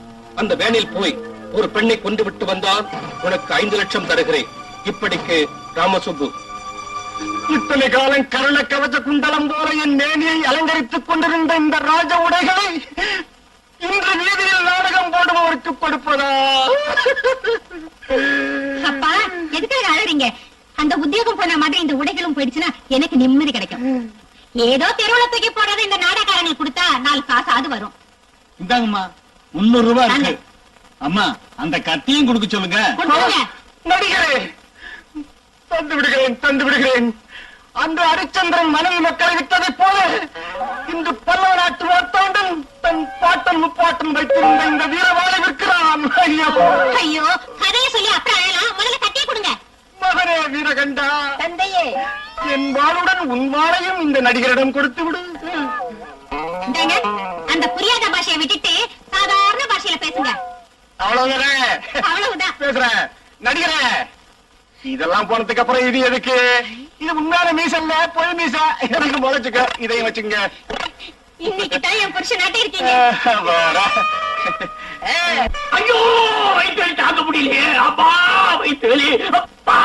அந்த வேனில் போய் ஒரு பெண்ணை கொண்டு விட்டு வந்தால் உனக்கு 5 லட்சம் தருகிறேன். இப்படிக்கு ராமசுப்பு. இத்தனை காலம் கரண கவச குண்டலம் போல என் மேனியை அலங்கரித்துக் கொண்டிருந்த இந்த ராஜ உடைகளை இன்று வீதியில் நாடகம் போடுபவருக்கு கொடுப்பதா? அப்பா எதுக்காக அழறீங்க? அந்த உத்தியோகம் போன மாதிரி இந்த உடைகளும் போயிடுச்சுன்னா எனக்கு நிம்மதி கிடைக்கும். ஏதோ தெருவுல தூக்கி போடுறது இந்த நாடகாரங்களுக்கு கொடுத்தா 4 காசாவது வரும். இந்தாங்கம்மா 300 ரூபாய் இருக்கு. அம்மா அந்த கத்தியும் கொடுக்க சொல்லுங்க. கொடுங்க. நடிகரே, தந்து விடுகிறேன் தந்து விடுகிறேன். அன்று ஹரிச்சந்திரன் மனைவி மக்களை விட்டதை போல இன்று பல்லவ நாட்டு வார்த்தாண்டன் தன் பாட்டன் முப்பாட்டன் வைத்திருந்த இந்த வீரவாளை விற்கிறான். ஐயோ ஐயோ, கதையை சொல்லி அப்புறம் அழலாம். முதல்ல கட்டியே கொடுங்க. மகனே வீரகண்டா, தந்தையே, என் வாளுடன் உன் வாளையும் இந்த நடிகரிடம் கொடுத்து விடு. இந்தாங்க, அந்த புரியாத பாஷையை விட்டுட்டு சாதாரண பாஷையில பேசுங்க. அவ்வளவுதானே? அவ்வளவுதான். பேசுறேன். நடிகரே, இதெல்லாம் போனதுக்கு அப்புறம் இது எதுக்கு? இது உண்மையான மீச இல்ல, பொய் மீச. எனக்கு முளைச்சுக்க, இதையும் வச்சுங்க. இன்னைக்கு தான் என் புருஷன் நாட்டே இருக்கீங்க. ஐயோ, வயிற்று தாக்க முடியலையே. அப்பா வயிற்று வலி. அப்பா,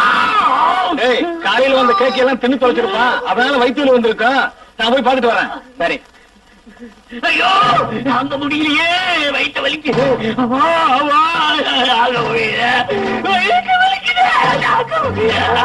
காலையில வந்த கேக் எல்லாம் தின்னு தொலைச்சிருப்பான். அதனால வயிற்று வந்திருக்கா. நான் போய் பார்த்துட்டு வரேன். சரி. ஐயோ, தாங்க முடியலையே, வயிற்று வலிக்குது. அப்பா, அப்பா, தாங்க முடியல, வயிற்று வலிக்குது, தாங்க முடியல.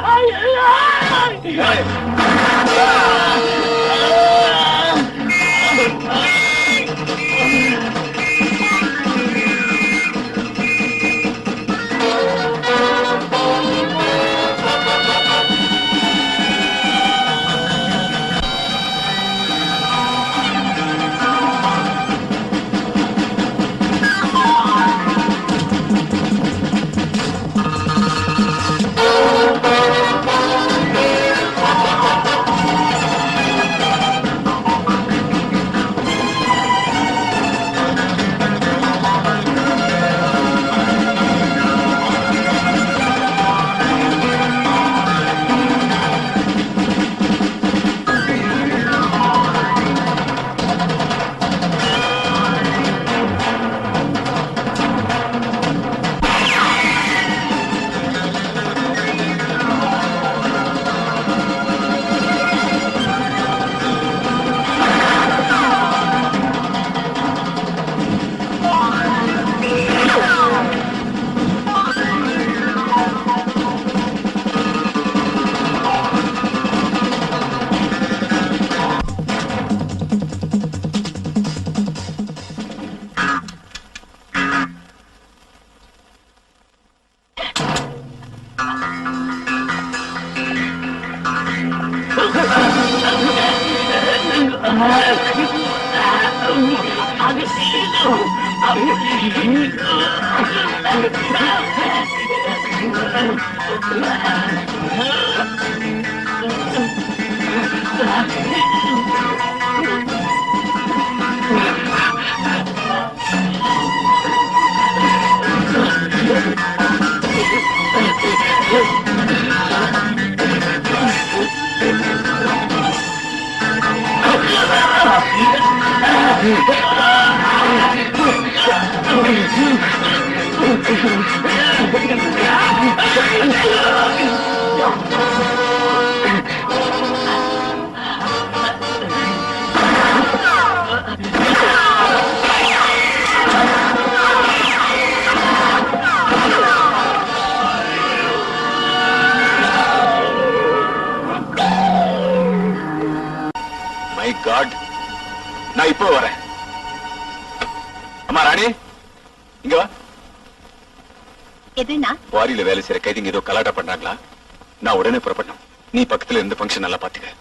நான் இப்போ வரேன். அம்மா ராணி, இங்க வா. எதுனா வாரியில வேலை செய்யற கைதிங்க ஏதோ கலாட்டா பண்றாங்களா? நான் உடனே புறப்படணும். நீ பக்கத்துல இருந்து ஃபங்க்ஷன் நல்லா பாத்துக்க.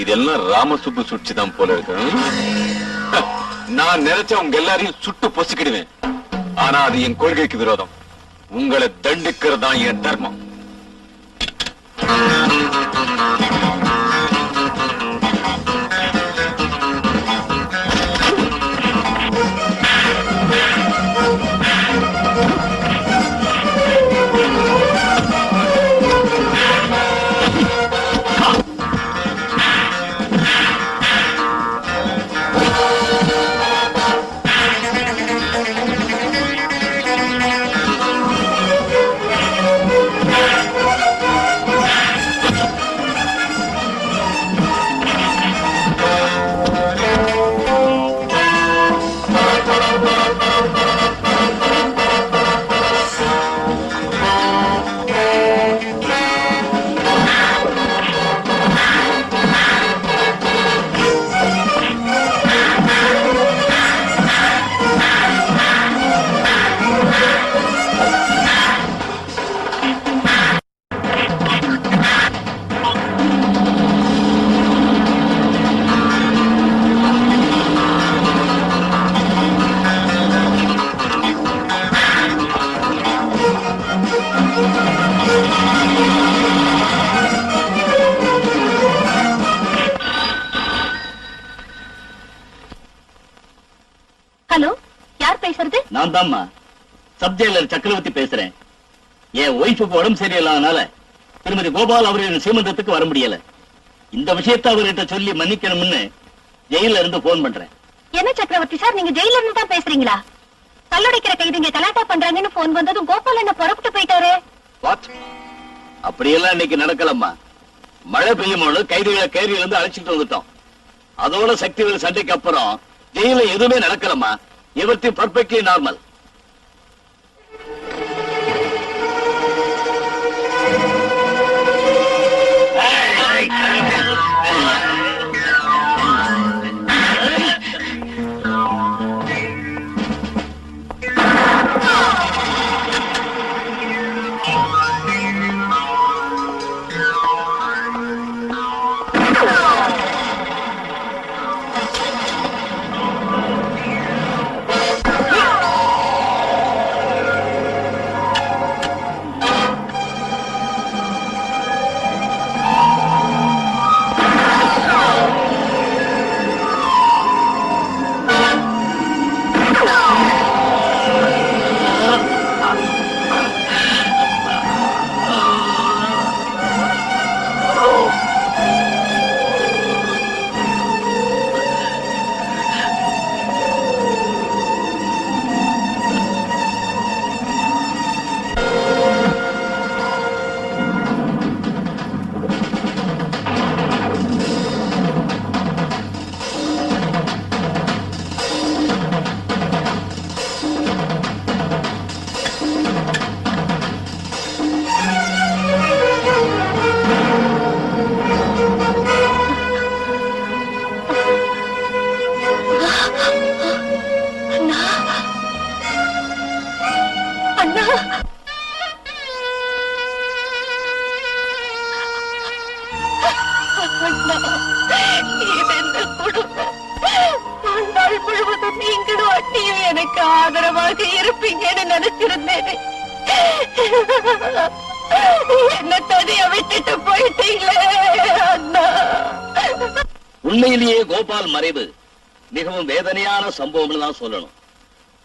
இதெல்லாம் ராமசுப்பு சுட்சிதான் போல இருக்கு. நான் நினைச்ச உங்க எல்லாரையும் சுட்டு பொசுக்கிடுவேன். ஆனா அது என் கொள்கைக்கு விரோதம். உங்களை தண்டிக்கிறது தான் என் தர்மம். ஹலோ, யார் பேசுறது? நான் தான்மா சப் ஜெயிலர் சக்கரவர்த்தி பேசுறேன். என் ஒய்ஃபுக்கு உடம்பு சரியில்லாதனால திருமதி கோபால் அவர்களின் சீமந்தத்துக்கு வர முடியல. இந்த விஷயத்தை அவர்கிட்ட சொல்லி மன்னிக்கணும்னு ஜெயில இருந்து போன் பண்றேன். என்ன சக்கரவர்த்தி சார், நீங்க ஜெயில இருந்து தான் பேசுறீங்களா? கல்லடைக்கிற கைதிங்க கலாட்டா பண்றாங்கன்னு போன் வந்ததும் கோபால் என்ன புறப்பட்டு போயிட்டாரு. வாட்? அப்படியெல்லாம் இன்னைக்கு நடக்கலம்மா. மழை பெய்யும் போது கைதிகளை கேரியில இருந்து அழைச்சிட்டு வந்துட்டோம். அதோட சக்திகள் சண்டைக்கு அப்புறம் ஜெயில எதுவுமே நடக்கலம்மா. எவர்த்தி பர்ஃபெக்ட்லி நார்மல். நீங்களும் அண்ணியும் எனக்கு ஆதரவாக இருப்பீங்கன்னு நினைச்சிருந்தேன். என்ன தனியா விட்டுட்டு போயிட்டீங்களே அண்ணா. உண்மையிலேயே கோபால் மறைவு மிகவும் வேதனையான சம்பவம்னு தான் சொல்லணும்.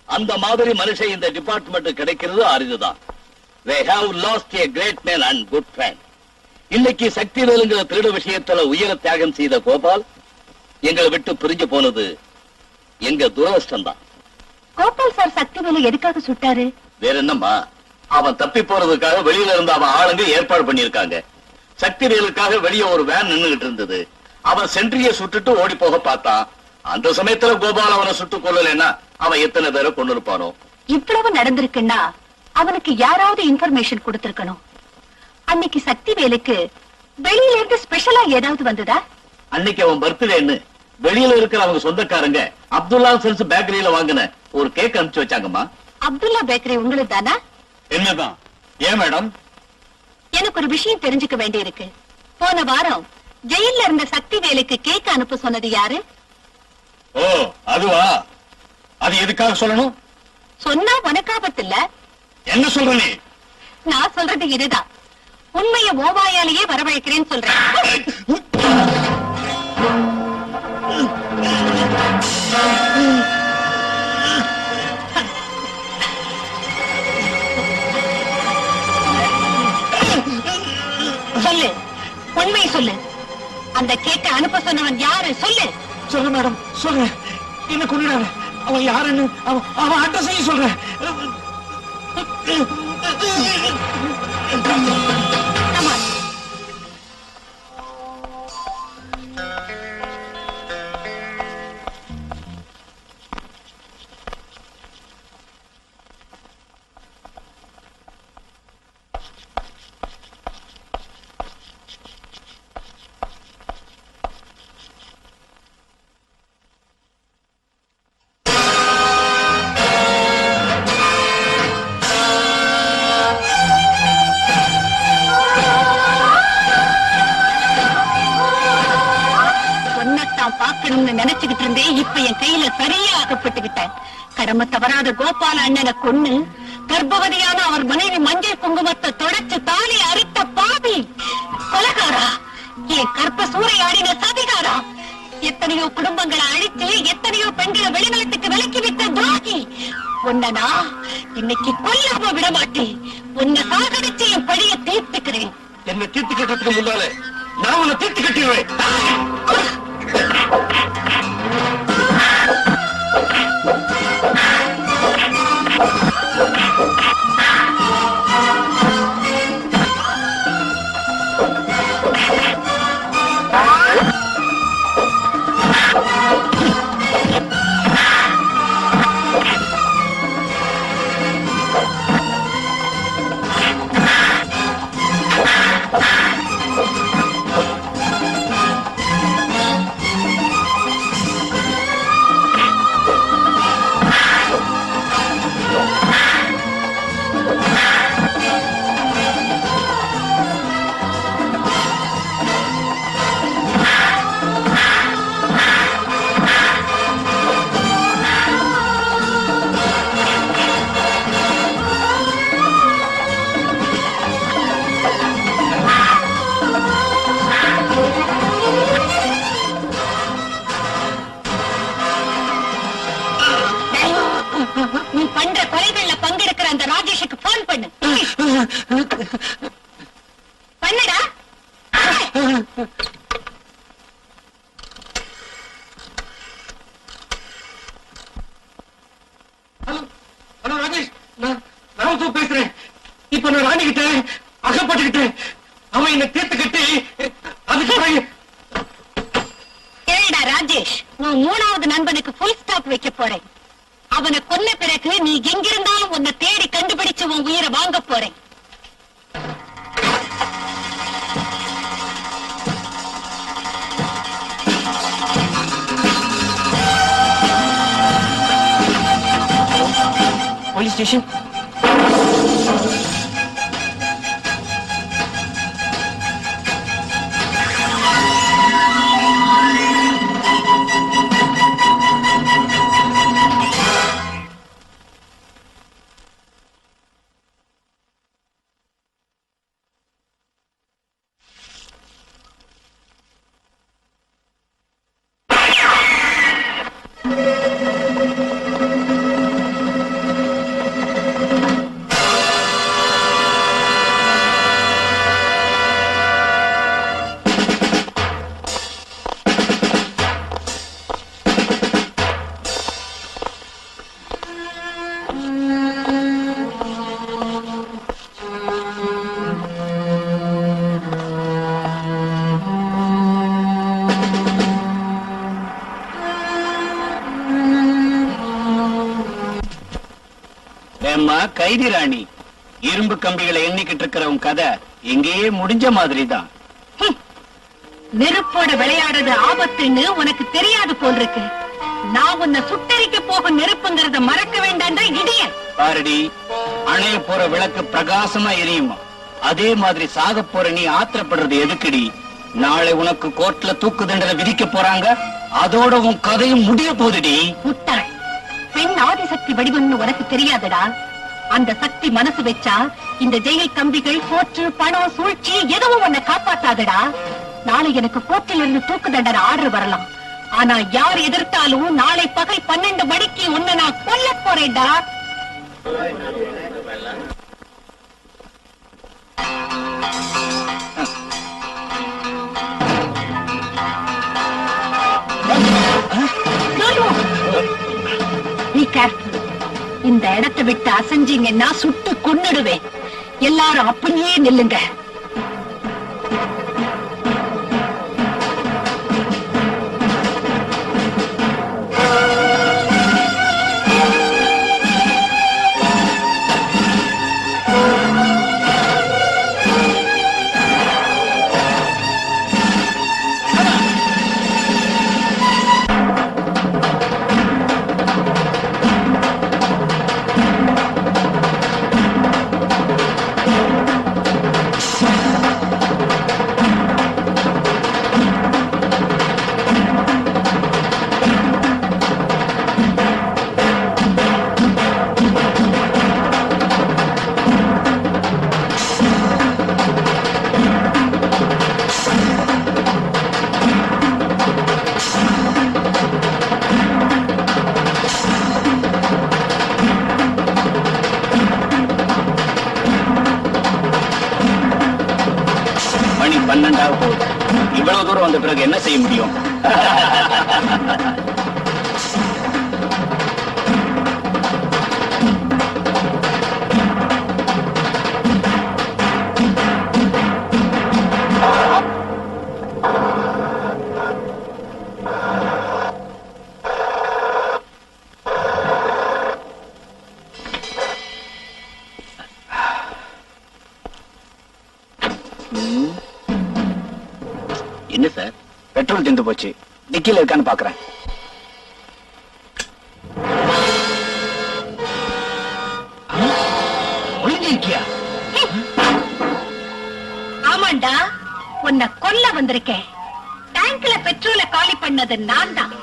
அந்த மாதிரி மனுஷன் இந்த டிபார்ட்மெண்ட் கிடைக்கிறது அரிதுதான். They have lost a great man and good friend. இன்னைக்கு சக்தி வேலுங்கிற திருட விஷயத்துல உயிர தியாகம் செய்த கோபால் எங்களை விட்டு பிரிஞ்சு போனது எங்க துரதிர்ஷ்டம் தான். கோபால் சார் சக்தி வேலை எதுக்காக சுட்டாரு? வேற என்னம்மா, அவன் தப்பி போறதுக்காக வெளியில இருந்து அவன் ஆளுங்க ஏற்பாடு பண்ணிருக்காங்க. சக்தி வேலுக்காக வெளியே ஒரு வேன் நின்னுகிட்டு இருந்தது. அவன் சென்ட்ரிய சுட்டுட்டு ஓடி போக பார்த்தான். அந்த சமயத்துல கோபால் அவனை சுட்டு கொள்ளலைன்னா அவன் எத்தனை பேரை கொண்டு இருப்பானோ. இவ்வளவு நடந்திருக்குன்னா அவனுக்கு யாராவது இன்ஃபர்மேஷன் கொடுத்திருக்கணும். அன்னைக்கு சக்தி வேலுக்கு வெளியில இருந்து ஸ்பெஷலா ஏதாவது வந்ததா? அன்னைக்கு அவன் பர்த்டேன்னு வெளியில இருக்கிற அவங்க சொந்தக்காரங்க அப்துல்லா செல்ஸ் பேக்கரியில வாங்கின ஒரு கேக் அனுப்பிச்சு வச்சாங்கம்மா. அப்துல்லா பேக்கரி உங்களுக்கு தானா? என்னதான்? ஏன் மேடம்? எனக்கு ஒரு விஷயம் தெரிஞ்சுக்க வேண்டி இருக்கு. போன வாரம் ஜெயில இருந்த சக்தி வேலுக்கு கேக் அனுப்ப சொன்னது யாரு? ஓ, அதுவா? அது எதுக்காக சொல்லணும்? சொன்னா உனக்கு ஆபத்து இல்ல. என்ன சொல்ற நீ? நான் சொல்றது இதுதான். உண்மைய ஓவாயாலேயே வரவழைக்கிறேன்னு சொல்றேன். சொல்லு, உண்மை சொல்லு. அந்த கேக்க அனுப்ப சொன்னவன் யாரு? சொல்லு. சொல்ல மேடம், சொல்றேன். என்ன கொண்டுடாத. அவன் யாருன்னு அவன் அட்ரஸையும் சொல்றேன். Come on. நினைச்சுக்கிட்டு இருந்தேன். இப்ப என் கையில சரியா ஆகப்பட்டுக்கிட்டேன். கடமை தவறாத கோபால அண்ணனை கொன்னு கர்ப்பவதியான அவர் மனைவி மஞ்சள் குங்குமத்தை தொடச்சு தாலி அறுத்த பாவி கொலகாரா, என் கற்ப சூறையாடின சதிகாரா, எத்தனையோ குடும்பங்களை அழித்து எத்தனையோ பெண்களை வெளிநாட்டுக்கு விலக்கி விட்ட துரோகி. உன்னை இன்னைக்கு கொல்லாம விடமாட்டேன். உன்னை சாகடிச்சு என் பழிய தீர்த்துக்கிறேன். என்ன தீர்த்து கட்டுறதுக்கு முன்னாலே நான் உன்னை தீர்த்து கட்டிடுவேன். நீ பண்ற கொலைகள்ல பங்கெடுக்கிற அந்த ராஜேஷுக்கு போன் பண்ணு. பண்ணுடா. ஹலோ ராஜேஷ், நான் பேசுறேன். இப்ப நான் ராணி கிட்ட அகப்பட்டுக்கிட்டேன். அவன் என்ன தீர்த்து கட்டி அதுக்கு கேளுடா ராஜேஷ், உன் மூணாவது நண்பனுக்கு ஃபுல் ஸ்டாப் வைக்க போறேன். அவனை கொன்ன பிறகு நீ எங்கிருந்தாலும் உன்னை தேடி கண்டுபிடிச்சு உன் உயிரை வாங்க போறேன். Police station. கைதி ராணி. இரும்பு கம்பிகளை எண்ணிக்கிட்டு இருக்கிற உன் கதை எங்கேயே முடிஞ்ச மாதிரி தான். நெருப்போட விளையாடுறது ஆபத்துன்னு உனக்கு தெரியாது போல் இருக்கு. நான் உன்னை சுட்டரிக்க போகும் நெருப்புங்கிறத மறக்க வேண்டாம்டா இடியன். பாரடி, அணைய போற விளக்கு பிரகாசமா எரியுமா? அதே மாதிரி சாக போற நீ ஆத்திரப்படுறது எதுக்குடி? நாளை உனக்கு கோர்ட்ல தூக்கு தண்டனை விதிக்க போறாங்க. அதோட உன் கதையும் முடிய போகுதுடி. முட்டாள், பெண் ஆதிசக்தி வடிவம்னு உனக்கு தெரியாதுடா. அந்த சக்தி மனசு வச்சா இந்த ஜெயில் கம்பிகள், கோர்ட்டு, பணம், சூழ்ச்சி எதுவும் உன்னை காப்பாத்தாதுடா. நாளை எனக்கு கோர்ட்டில் இருந்து தூக்கு தண்டனை ஆர்டர் வரலாம். ஆனா யார் எதிர்த்தாலும் நாளை பகல் 12 மணிக்கு உன்னை நான் கொல்ல போறேன்டா. Be careful. இந்த இடத்தை விட்டு அசைஞ்சீங்கன்னா சுட்டு கொன்னுடுவேன். எல்லாரும் அப்படியே நில்லுங்க. மணி 12 போகுது. இவ்வளவு தூரம் வந்த பிறகு என்ன செய்ய முடியும்? என்ன சார், பெட்ரோல் தீர்ந்து போச்சு. டிக்கில இருக்கான்னு பாக்குறேன். ஒளிஞ்சிருக்கியா? ஆமாண்டா, உன்னை கொல்ல வந்திருக்கேன். டேங்க்ல பெட்ரோலை காலி பண்ணது நான் தான்.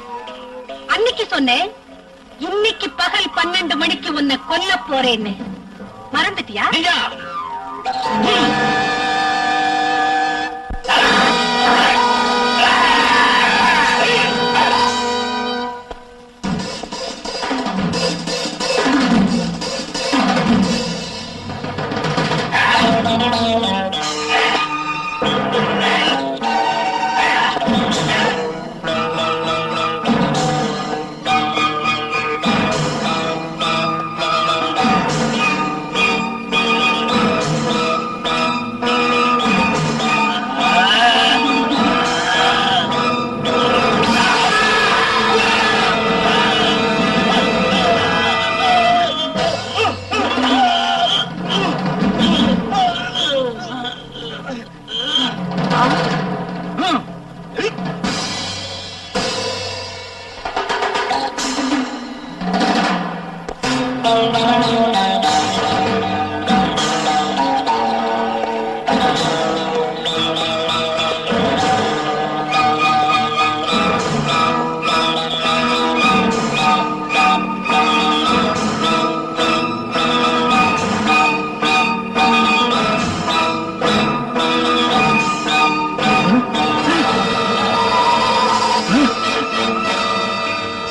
அன்னைக்கு சொன்னேன், இன்னைக்கு பகல் 12 மணிக்கு உன்னை கொல்ல போறேன்னு. மறந்துட்டியா?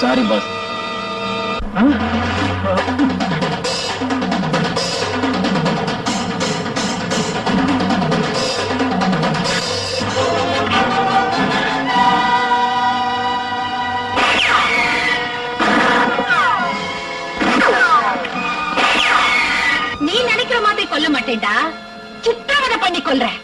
Sorry boss. நீ நினைக்கிற மாதிரி கொல்ல மாட்டேன்டா, சித்திரவதை பண்ணி கொல்றேன்.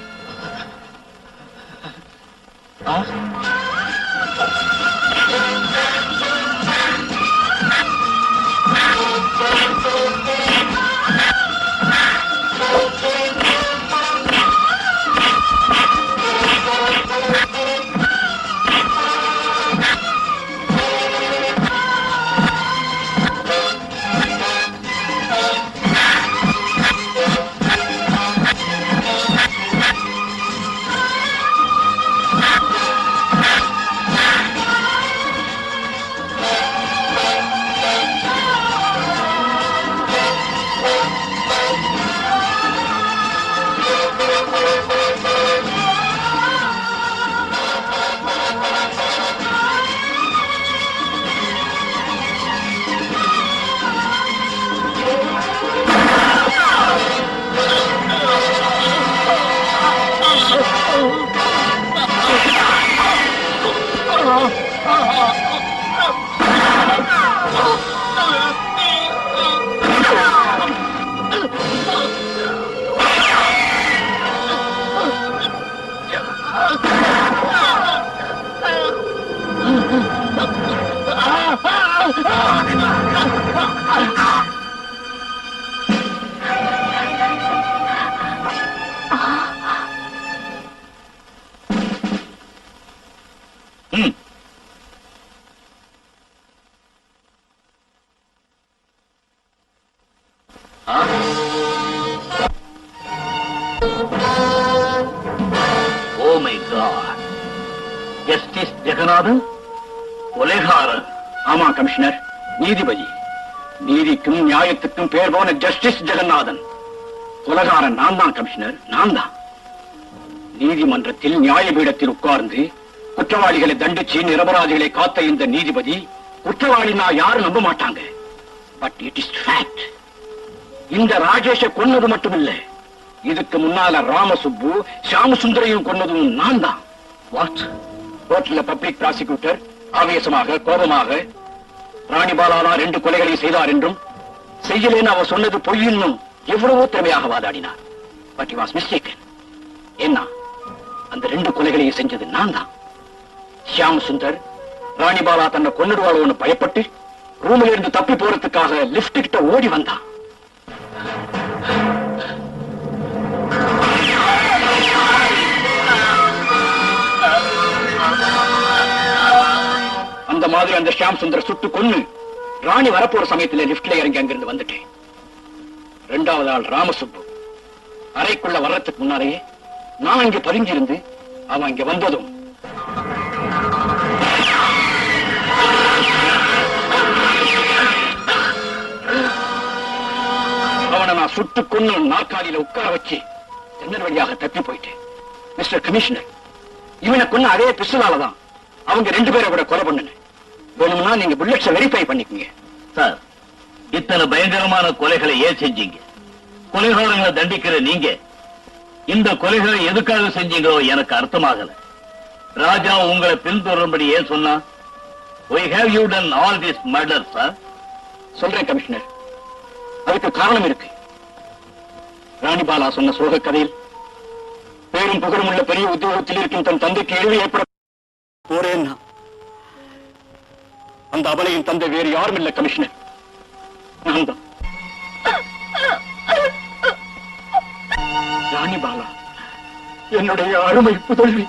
Oh my God, justice Jagannathan கொலைகாரன். ஆமா கமிஷனர், நீதிபதி. நீதிக்கும் நியாயத்துக்கும் பேர் போன ஜஸ்டிஸ் ஜெகநாதன் கொலைகாரன் நான் தான் கமிஷனர், நான் தான். நீதிமன்றத்தில் நியாயபீடத்தில் உட்கார்ந்து குற்றவாளிகளை தண்டிச்சு நிரபராதிகளை காத்த இந்த நீதிபதி குற்றவாளி நான் யாரும் நம்ப மாட்டாங்க. But it is fact. இந்த ராஜேஷ கொன்னது மட்டுமில்ல, இதுக்கு முன்னால ராமசுப்பு சாமசுந்தரையும் கொன்னதும் நான் தான். வாட்? கோர்ட்ல பப்ளிக் ப்ராசிக்யூட்டர் ஆவேசமாக கோபமாக ராணிபாலா 2 கொலைகளை செய்தார் என்றும் செய்யலேன்னு அவர் சொன்னது பொய்யின்னும் எவ்வளவோ திறமையாக வாதாடினார். But he was mistaken. என்ன, அந்த 2 கொலைகளையும் செஞ்சது நான் தான். ஷியாம் சுந்தர் ராணிபாலா தன்னை கொன்னுடுவாளோன்னு பயப்பட்டு ரூமில் இருந்து தப்பி போறதுக்காக லிப்ட் கிட்ட ஓடி வந்தான். அந்த மாதிரி அந்த ஷியாம் சுந்தர் சுட்டு கொன்னு ராணி வரப்போற சமயத்துல லிப்ட்ல இறங்கி அங்கிருந்து வந்துட்டேன். 2வது ஆள் ராமசுப்பு அறைக்குள்ள வர்றதுக்கு முன்னாலேயே நான் இங்க பதுங்கியிருந்து அவன் இங்க வந்ததும் அவனை நான் சுட்டு கொன்னு நாற்காலியில உட்கார வச்சு ஜன்னல் வழியாக தப்பி போயிட்டேன். மிஸ்டர் கமிஷனர், இவனை கொன்ன அதே பிஸ்டலாலதான் அவங்க 2 பேரை கூட கொலை பண்ணுனேன். வேணும்னா நீங்க புல்லட்ஸை வெரிஃபை பண்ணிக்கங்க. சார், இத்தனை பயங்கரமான கொலைகளை ஏன் செஞ்சீங்க? கொலைகாரங்களை தண்டிக்கிற நீங்க இந்த கொலைகளை எதுக்காக செஞ்சீங்களோ எனக்கு அர்த்தமாகல. ராஜா உங்களை பின்தொடரும்படி ஏன் சொன்னா? We have you done all this murder, sir? சொல்றேன் கமிஷனர், அதுக்கு காரணம் இருக்கு. ராணிபாலா சொன்ன சோக கதையில் பேரும் புகழும் உள்ள பெரிய உத்தியோகத்தில் இருக்கும் தன் தந்தைக்கு இழிவு ஏற்பட போறேன்னா அந்த அபலையின் தந்தை வேறு யாரும் இல்ல கமிஷனர், நான் தான். ராணிபாலா என்னுடைய அருமை புதல்வி.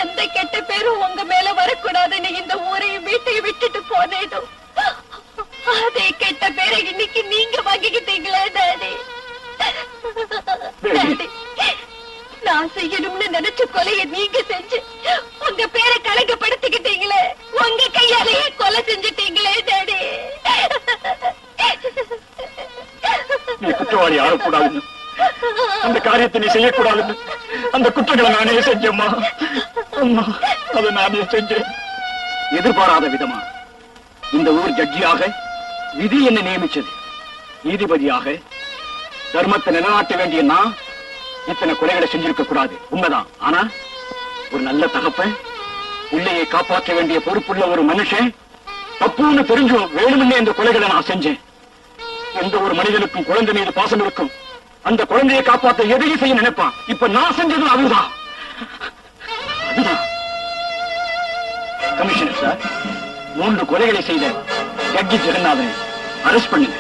எந்த கெட்ட பேரும் உங்க மேல வரக்கூடாதுன்னு இந்த ஊரையும் வீட்டையும் விட்டுட்டு போனேடும். அதே கெட்ட பேரை இன்னைக்கு நீங்க வாங்கிக்கிட்டீங்களே டாடி. டாடி, நான் செய்யணும்னு நினைச்ச கொலையை நீங்க செஞ்சு உங்க பேரை கலங்கப்படுத்திக்கிட்டீங்களே. உங்க கையாலேயே கொலை செஞ்சுட்டீங்களே டாடி. நீ குற்றவாளி ஆகக்கூடாதுன்னு, அந்த காரியத்தை நீ செய்யக்கூடாதுன்னு அந்த குற்றங்களை நானே செஞ்சேம்மா. அம்மா, அதை நானே செஞ்சேன். எதிர்பாராத விதமா இந்த ஊர் ஜட்ஜியாக விதி என்ன நியமிச்சது. நீதிபதியாக தர்மத்தை நிலைநாட்ட வேண்டிய நான் இத்தனை கொலைகளை செஞ்சிருக்க கூடாது, உண்மைதான். ஆனா ஒரு நல்ல தகப்பன், பிள்ளையை காப்பாற்ற வேண்டிய பொறுப்புள்ள ஒரு மனுஷன் தப்புன்னு தெரிஞ்சும் வேணும்னே இந்த கொலைகளை நான் செஞ்சேன். எந்த ஒரு மனிதனுக்கும் குழந்தை மீது பாசம் இருக்கும். அந்த குழந்தையை காப்பாற்ற எதையும் செய்ய நினைப்பான். இப்ப நான் செஞ்சது அதுதான். கமிஷனர் சார், 3 கொலைகளை செய்த ஜட்ஜி ஜெகநாதனை அரெஸ்ட் பண்ணுங்க.